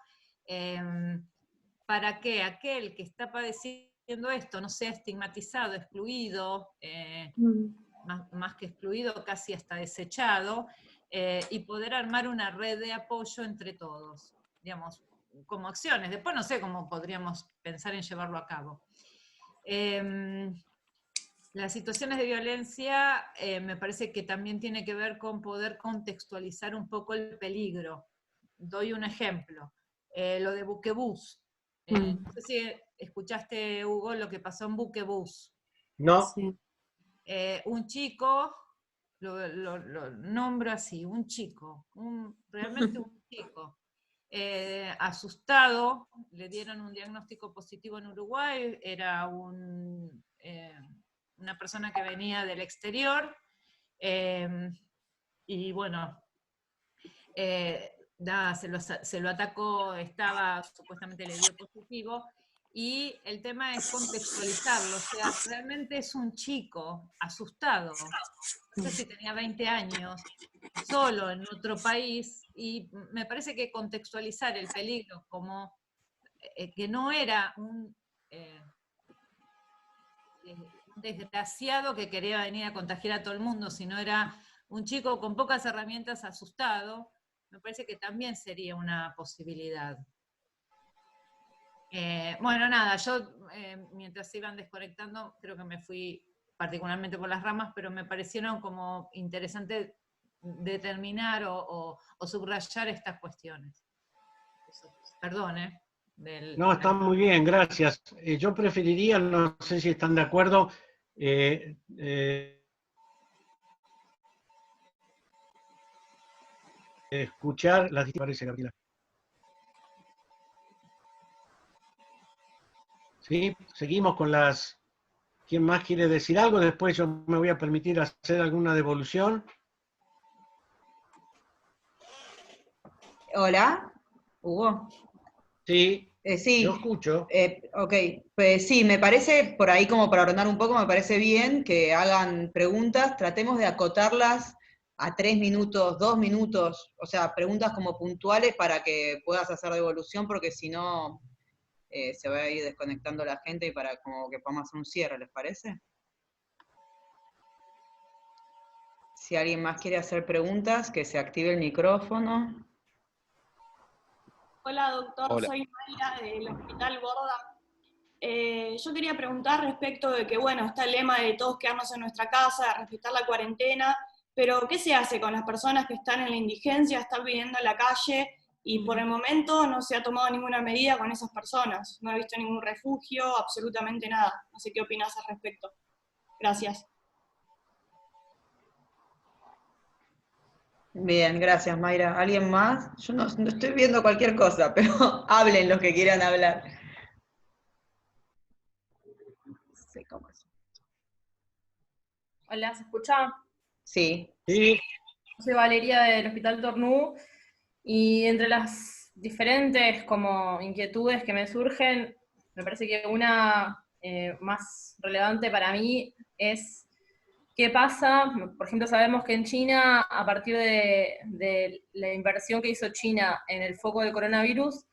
para que aquel que está padeciendo esto no sea estigmatizado, excluido, más que excluido, casi hasta desechado, y poder armar una red de apoyo entre todos, digamos, como acciones. Después no sé cómo podríamos pensar en llevarlo a cabo. Las situaciones de violencia me parece que también tiene que ver con poder contextualizar un poco el peligro. Doy un ejemplo, lo de Buquebús. No sé si escuchaste, Hugo, lo que pasó en Buquebús. No, Sí. Un chico, lo nombro así, un chico, realmente un chico, asustado, le dieron un diagnóstico positivo en Uruguay, era una persona que venía del exterior, y bueno, se lo atacó, supuestamente le dio positivo, y el tema es contextualizarlo, o sea, realmente es un chico asustado, no sé si tenía 20 años, solo en otro país, y me parece que contextualizar el peligro como que no era un desgraciado que quería venir a contagiar a todo el mundo, sino era un chico con pocas herramientas asustado, me parece que también sería una posibilidad. Bueno, nada, yo mientras se iban desconectando, creo que me fui particularmente por las ramas, pero me parecieron como interesante determinar o subrayar estas cuestiones. Perdón, No, está muy bien, gracias. Yo preferiría, no sé si están de acuerdo, escuchar las distintas... Gabriela. ¿Sí? Seguimos con las... ¿Quién más quiere decir algo? Después yo me voy a permitir hacer alguna devolución. Hola, Hugo. Sí, Sí, yo escucho. ok, pues sí, me parece, por ahí como para ordenar un poco, me parece bien que hagan preguntas, tratemos de acotarlas a 3 minutos, 2 minutos, o sea, preguntas como puntuales para que puedas hacer devolución, porque si no se va a ir desconectando la gente y para como que podamos hacer un cierre, ¿les parece? Si alguien más quiere hacer preguntas, que se active el micrófono. Hola doctor, Hola. soy Mayra del Hospital Borda. Yo quería preguntar respecto de que, bueno, está el lema de todos quedarnos en nuestra casa, de respetar la cuarentena, pero ¿qué se hace con las personas que están en la indigencia, están viviendo en la calle y por el momento no se ha tomado ninguna medida con esas personas? No he visto ningún refugio, absolutamente nada. No sé qué opinas al respecto. Gracias. Bien, gracias Mayra. ¿Alguien más? Yo no estoy viendo cualquier cosa, pero hablen los que quieran hablar. No sé cómo es. Hola, ¿se escucha? Sí. Sí. Soy Valeria del Hospital Tornú, y entre las diferentes como inquietudes que me surgen, me parece que una más relevante para mí es qué pasa, por ejemplo, sabemos que en China, a partir de la inversión que hizo China en el foco del coronavirus,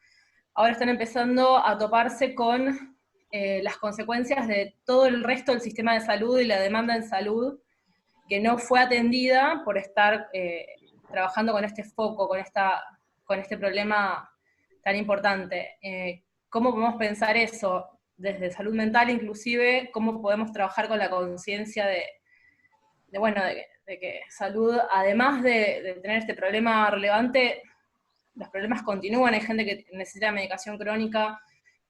ahora están empezando a toparse con las consecuencias de todo el resto del sistema de salud y la demanda en salud, que no fue atendida por estar trabajando con este foco, con este problema tan importante. ¿Cómo podemos pensar eso desde salud mental inclusive? ¿Cómo podemos trabajar con la conciencia de que salud, además de tener este problema relevante, los problemas continúan? Hay gente que necesita medicación crónica,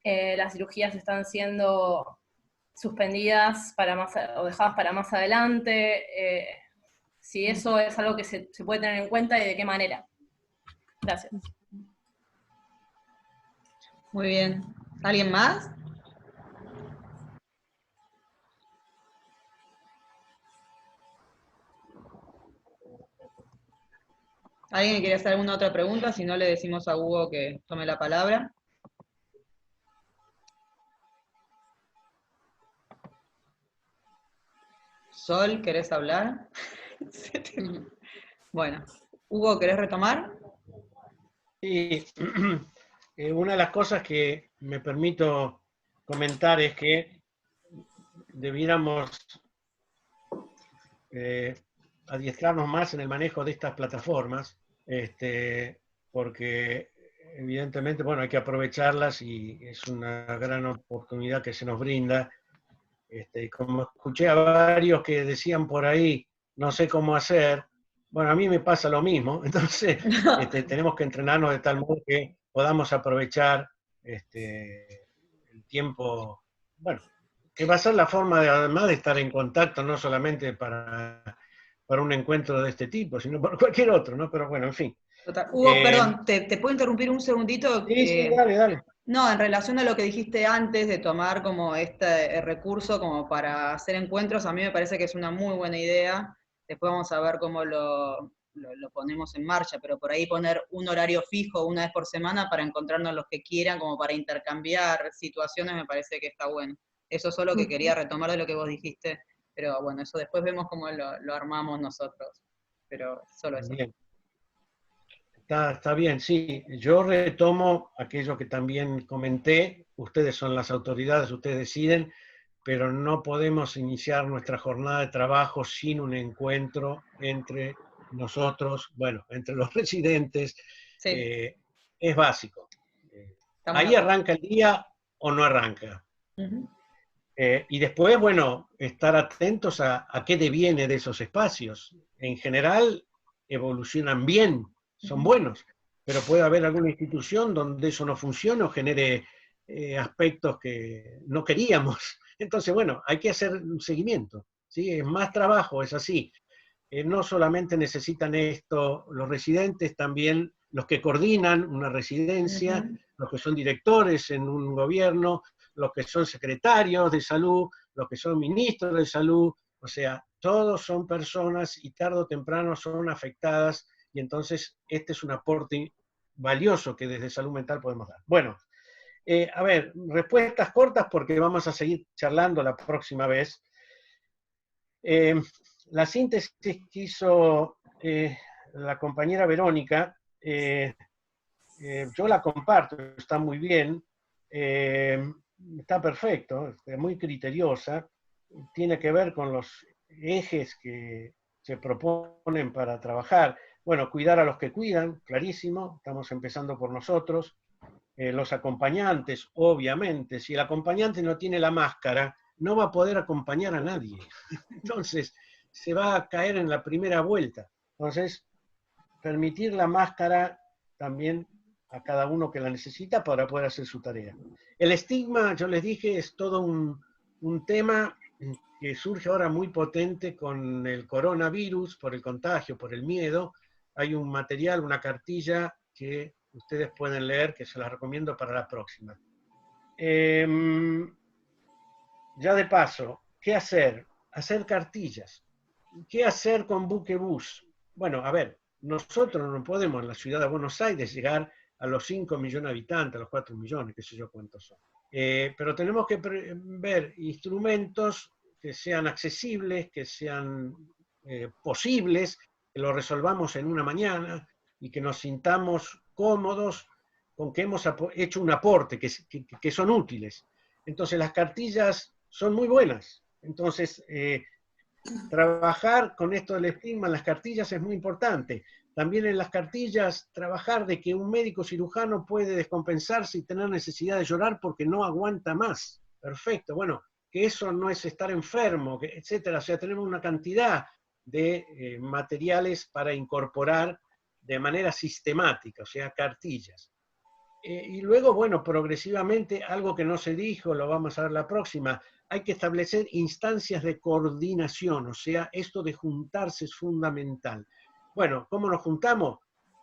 las cirugías están siendo suspendidas o dejadas para más adelante, si eso es algo que se puede tener en cuenta y de qué manera. Gracias. Muy bien. ¿Alguien más? ¿Alguien que quiere hacer alguna otra pregunta? Si no, le decimos a Hugo que tome la palabra. Sol, ¿querés hablar? Bueno, Hugo, ¿querés retomar? Sí. Una de las cosas que me permito comentar es que debiéramos adiestrarnos más en el manejo de estas plataformas, porque evidentemente, bueno, hay que aprovecharlas y es una gran oportunidad que se nos brinda. Como escuché a varios que decían por ahí, no sé cómo hacer, bueno, a mí me pasa lo mismo, entonces tenemos que entrenarnos de tal modo que podamos aprovechar el tiempo, bueno, que va a ser la forma además de estar en contacto, no solamente para un encuentro de este tipo, sino para cualquier otro, ¿no? Pero bueno, en fin. Total. Hugo, perdón, ¿te puedo interrumpir un segundito? Sí, dale. No, en relación a lo que dijiste antes de tomar como este recurso como para hacer encuentros, a mí me parece que es una muy buena idea. Después vamos a ver cómo lo lo ponemos en marcha, pero por ahí poner un horario fijo una vez por semana para encontrarnos los que quieran, como para intercambiar situaciones, me parece que está bueno. Eso solo que quería retomar de lo que vos dijiste, pero bueno, eso después vemos cómo lo armamos nosotros, pero solo eso. Bien. Está bien, sí. Yo retomo aquello que también comenté. Ustedes son las autoridades, ustedes deciden, pero no podemos iniciar nuestra jornada de trabajo sin un encuentro entre nosotros, bueno, entre los residentes. Sí. Es básico. Estamos Ahí de acuerdo. arranca el día o no arranca. Ujú. Y después, bueno, estar atentos a qué deviene de esos espacios. En general, evolucionan bien, son buenos, pero puede haber alguna institución donde eso no funcione o genere aspectos que no queríamos. Entonces, bueno, hay que hacer un seguimiento, ¿sí? Es más trabajo, es así. No solamente necesitan esto los residentes, también los que coordinan una residencia, los que son directores en un gobierno, los que son secretarios de salud, los que son ministros de salud, o sea, todos son personas y tarde o temprano son afectadas, y entonces este es un aporte valioso que desde salud mental podemos dar. Bueno, a ver, respuestas cortas porque vamos a seguir charlando la próxima vez. La síntesis que hizo la compañera Verónica, yo la comparto, está muy bien, está perfecto, es muy criteriosa, tiene que ver con los ejes que se proponen para trabajar. Bueno, cuidar a los que cuidan, clarísimo, estamos empezando por nosotros. Los acompañantes, obviamente, si el acompañante no tiene la máscara, no va a poder acompañar a nadie. Entonces, se va a caer en la primera vuelta. Entonces, permitir la máscara también a cada uno que la necesita para poder hacer su tarea. El estigma, yo les dije, es todo un tema que surge ahora muy potente con el coronavirus, por el contagio, por el miedo. Hay un material, una cartilla que ustedes pueden leer, que se las recomiendo para la próxima. Ya de paso, ¿qué hacer? Hacer cartillas. ¿Qué hacer con Buquebús? Bueno, a ver, nosotros no podemos en la ciudad de Buenos Aires llegar a los 5 millones de habitantes, a los 4 millones, qué sé yo cuántos son. Pero tenemos que ver instrumentos que sean accesibles, que sean posibles, que lo resolvamos en una mañana y que nos sintamos cómodos con que hemos hecho un aporte, que son útiles. Entonces las cartillas son muy buenas. Entonces, trabajar con esto del estigma en las cartillas es muy importante. También en las cartillas trabajar de que un médico cirujano puede descompensarse y tener necesidad de llorar porque no aguanta más. Perfecto, bueno, que eso no es estar enfermo, etcétera. O sea, tenemos una cantidad de materiales para incorporar de manera sistemática, o sea, cartillas. Y luego, bueno, progresivamente, algo que no se dijo, lo vamos a ver la próxima, hay que establecer instancias de coordinación, o sea, esto de juntarse es fundamental. Bueno, ¿cómo nos juntamos?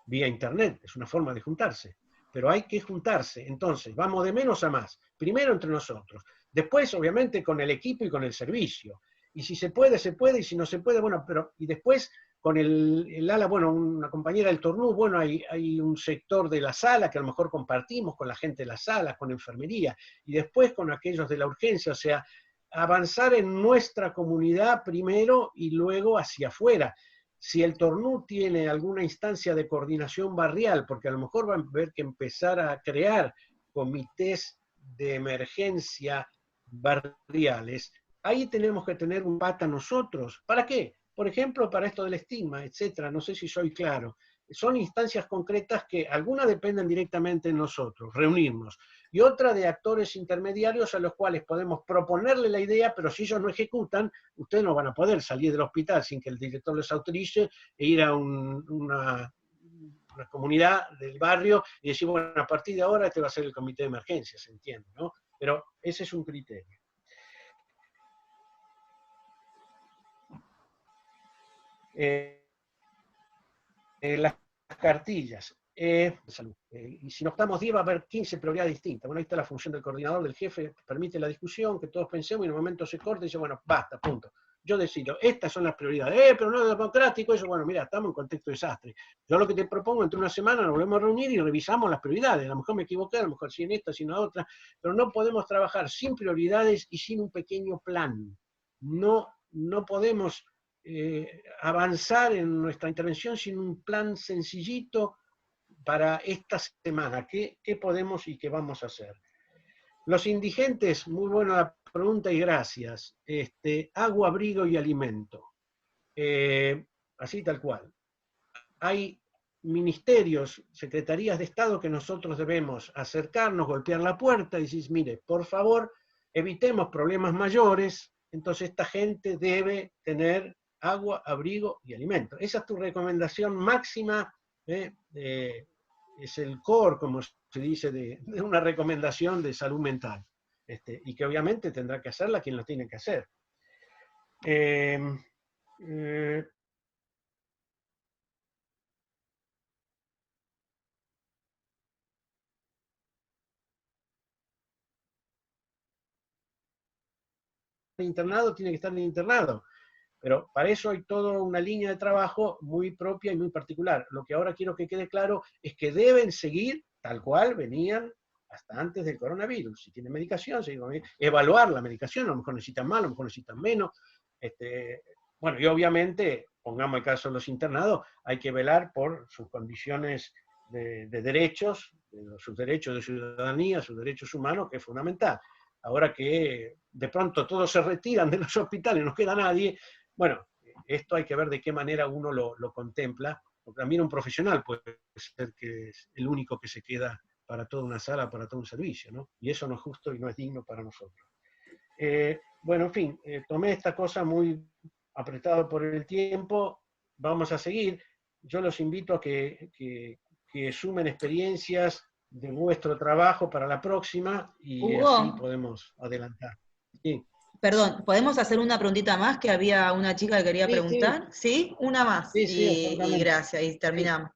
Vía internet, es una forma de juntarse, pero hay que juntarse. Entonces, vamos de menos a más. Primero entre nosotros, después, obviamente, con el equipo y con el servicio. Y si se puede, y si no se puede, bueno, pero y después con el ala, bueno, una compañera del Tornú, bueno, hay un sector de la sala que a lo mejor compartimos con la gente de la sala, con enfermería, y después con aquellos de la urgencia, o sea, avanzar en nuestra comunidad primero y luego hacia afuera. Si el Tornú tiene alguna instancia de coordinación barrial, porque a lo mejor van a haber que empezar a crear comités de emergencia barriales, ahí tenemos que tener un pata nosotros. ¿Para qué? Por ejemplo, para esto del estigma, etcétera, no sé si soy claro. Son instancias concretas que algunas dependen directamente de nosotros, reunirnos, y otra de actores intermediarios a los cuales podemos proponerle la idea, pero si ellos no ejecutan, ustedes no van a poder salir del hospital sin que el director les autorice e ir a una comunidad del barrio y decir, bueno, a partir de ahora este va a ser el comité de emergencia, se entiende, ¿no? Pero ese es un criterio. Las cartillas. Y si no estamos 10 va a haber 15 prioridades distintas. Bueno, ahí está la función del coordinador, del jefe, permite la discusión, que todos pensemos y en un momento se corta y dice, bueno, basta, punto. yo decido, estas son las prioridades, pero no es democrático, eso, bueno, mira, estamos en contexto de desastre. Yo lo que te propongo, entre una semana nos volvemos a reunir y revisamos las prioridades. A lo mejor me equivoqué, a lo mejor sí en esta, sí en la otra, pero no podemos trabajar sin prioridades y sin un pequeño plan. No podemos avanzar en nuestra intervención sin un plan sencillito para esta semana. ¿Qué podemos y qué vamos a hacer? Los indigentes, muy buena la pregunta y gracias. Agua, abrigo y alimento. Así tal cual. Hay ministerios, secretarías de Estado que nosotros debemos acercarnos, golpear la puerta y decir, mire, por favor, evitemos problemas mayores, entonces esta gente debe tener agua, abrigo y alimento. Esa es tu recomendación máxima, es el core, como se dice, de una recomendación de salud mental, y que obviamente tendrá que hacerla quien lo tiene que hacer. Internado tiene que estar en internado, pero para eso hay toda una línea de trabajo muy propia y muy particular. Lo que ahora quiero que quede claro es que deben seguir tal cual venían hasta antes del coronavirus. Si tienen medicación, evaluar la medicación, a lo mejor necesitan más, a lo mejor necesitan menos. Bueno, y obviamente, pongamos el caso de los internados, hay que velar por sus condiciones de derechos, sus derechos de ciudadanía, sus derechos humanos, que es fundamental. Ahora que de pronto todos se retiran de los hospitales, no queda nadie, bueno, esto hay que ver de qué manera uno lo contempla, porque también un profesional puede ser que es el único que se queda para toda una sala, para todo un servicio, ¿no? Y eso no es justo y no es digno para nosotros. Bueno, en fin, tomé esta cosa muy apretado por el tiempo, vamos a seguir. Yo los invito a que sumen experiencias de vuestro trabajo para la próxima y Hugo, así podemos adelantar. Sí. Perdón, ¿podemos hacer una preguntita más? Que había una chica que quería preguntar. ¿Sí? Una más. Sí, sí, y gracias, y terminamos.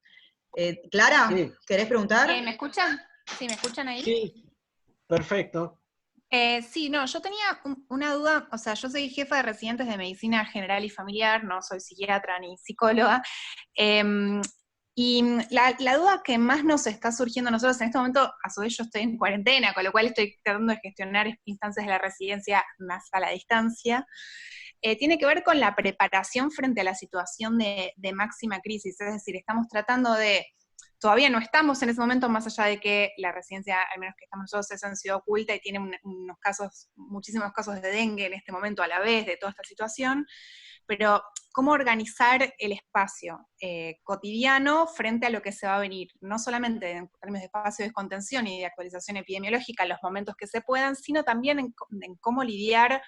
Clara, sí. ¿querés preguntar? ¿Me escuchan? ¿Sí, me escuchan ahí? Sí, perfecto. Sí, no, yo tenía una duda, o sea, yo soy jefa de residentes de medicina general y familiar, no soy psiquiatra ni psicóloga, y la duda que más nos está surgiendo a nosotros en este momento, a su vez yo estoy en cuarentena, con lo cual estoy tratando de gestionar instancias de la residencia más a la distancia, tiene que ver con la preparación frente a la situación de máxima crisis, es decir, estamos tratando de... Todavía no estamos en ese momento, más allá de que la residencia, al menos que estamos nosotros, es en Ciudad Oculta y tiene muchísimos casos de dengue en este momento a la vez de toda esta situación, pero cómo organizar el espacio cotidiano frente a lo que se va a venir, no solamente en términos de espacio de contención y de actualización epidemiológica, los momentos que se puedan, sino también en cómo lidiar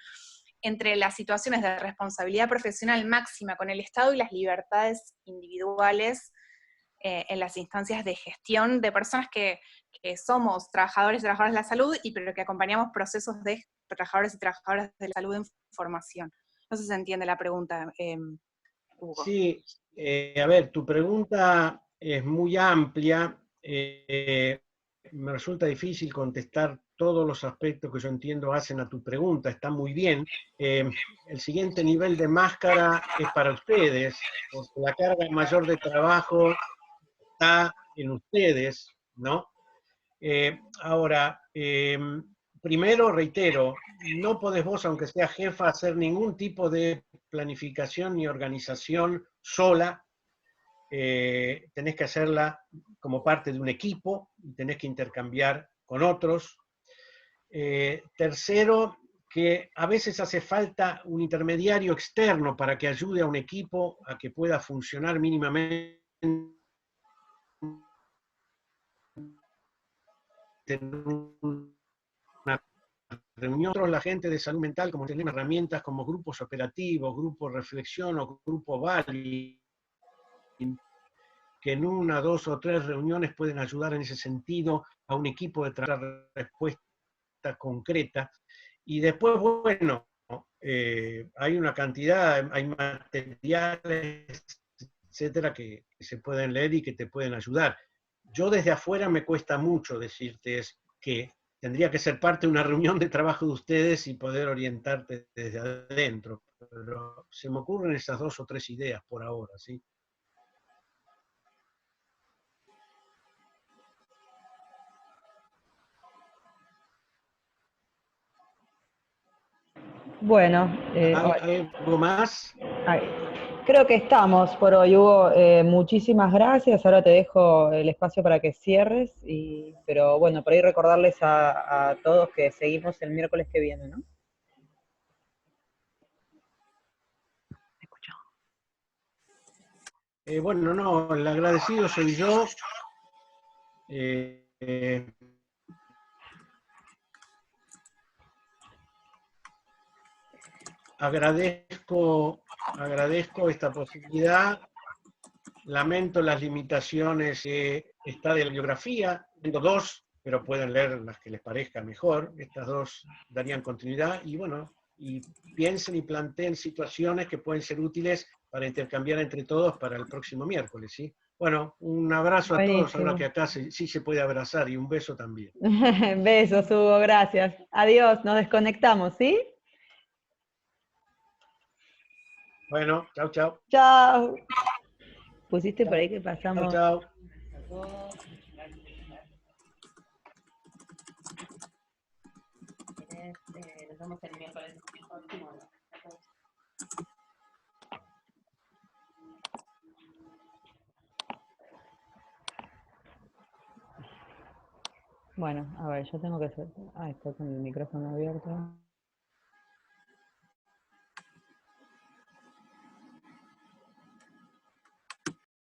entre las situaciones de responsabilidad profesional máxima con el Estado y las libertades individuales en las instancias de gestión de personas que somos trabajadores y trabajadoras de la salud, pero que acompañamos procesos de trabajadores y trabajadoras de la salud en formación. No sé si se entiende la pregunta, Hugo. Sí, a ver, tu pregunta es muy amplia. Me resulta difícil contestar todos los aspectos que yo entiendo hacen a tu pregunta, está muy bien. El siguiente nivel de máscara es para ustedes, porque la carga mayor de trabajo está en ustedes, ¿no? Ahora, primero reitero, no podés vos, aunque seas jefa, hacer ningún tipo de planificación ni organización sola. Tenés que hacerla como parte de un equipo, y tenés que intercambiar con otros. Tercero, que a veces hace falta un intermediario externo para que ayude a un equipo a que pueda funcionar mínimamente en una reunión. La gente de salud mental, como tenemos herramientas como grupos operativos, grupos reflexión o grupo Vali, que en 1, 2 o 3 reuniones pueden ayudar en ese sentido a un equipo de tratar respuesta concreta. Y después, bueno, hay una cantidad, hay materiales, etcétera, que se pueden leer y que te pueden ayudar. Yo desde afuera me cuesta mucho decirte que tendría que ser parte de una reunión de trabajo de ustedes y poder orientarte desde adentro. pero se me ocurren esas 2 o 3 ideas por ahora, ¿sí? Bueno, ¿Algo más? ay, creo que estamos por hoy, Hugo. Muchísimas gracias. Ahora te dejo el espacio para que cierres, pero bueno, por ahí recordarles a todos que seguimos el miércoles que viene, ¿no? Bueno, no, el agradecido soy yo. Agradezco esta posibilidad. Lamento las limitaciones que está de la bibliografía. Tengo 2, pero pueden leer las que les parezca mejor. Estas 2 darían continuidad. Y bueno, y piensen y planteen situaciones que pueden ser útiles para intercambiar entre todos para el próximo miércoles, ¿sí? Bueno, un abrazo a todos, ahora que acá sí se puede abrazar, y un beso también. Besos, Hugo, gracias. Adiós, nos desconectamos, ¿sí? Bueno, chau, chau. Chao. Pusiste por ahí que pasamos. Chau, chau. Nos vemos el miércoles próximo. Bueno, a ver, yo tengo que hacer... Ah, está con el micrófono abierto.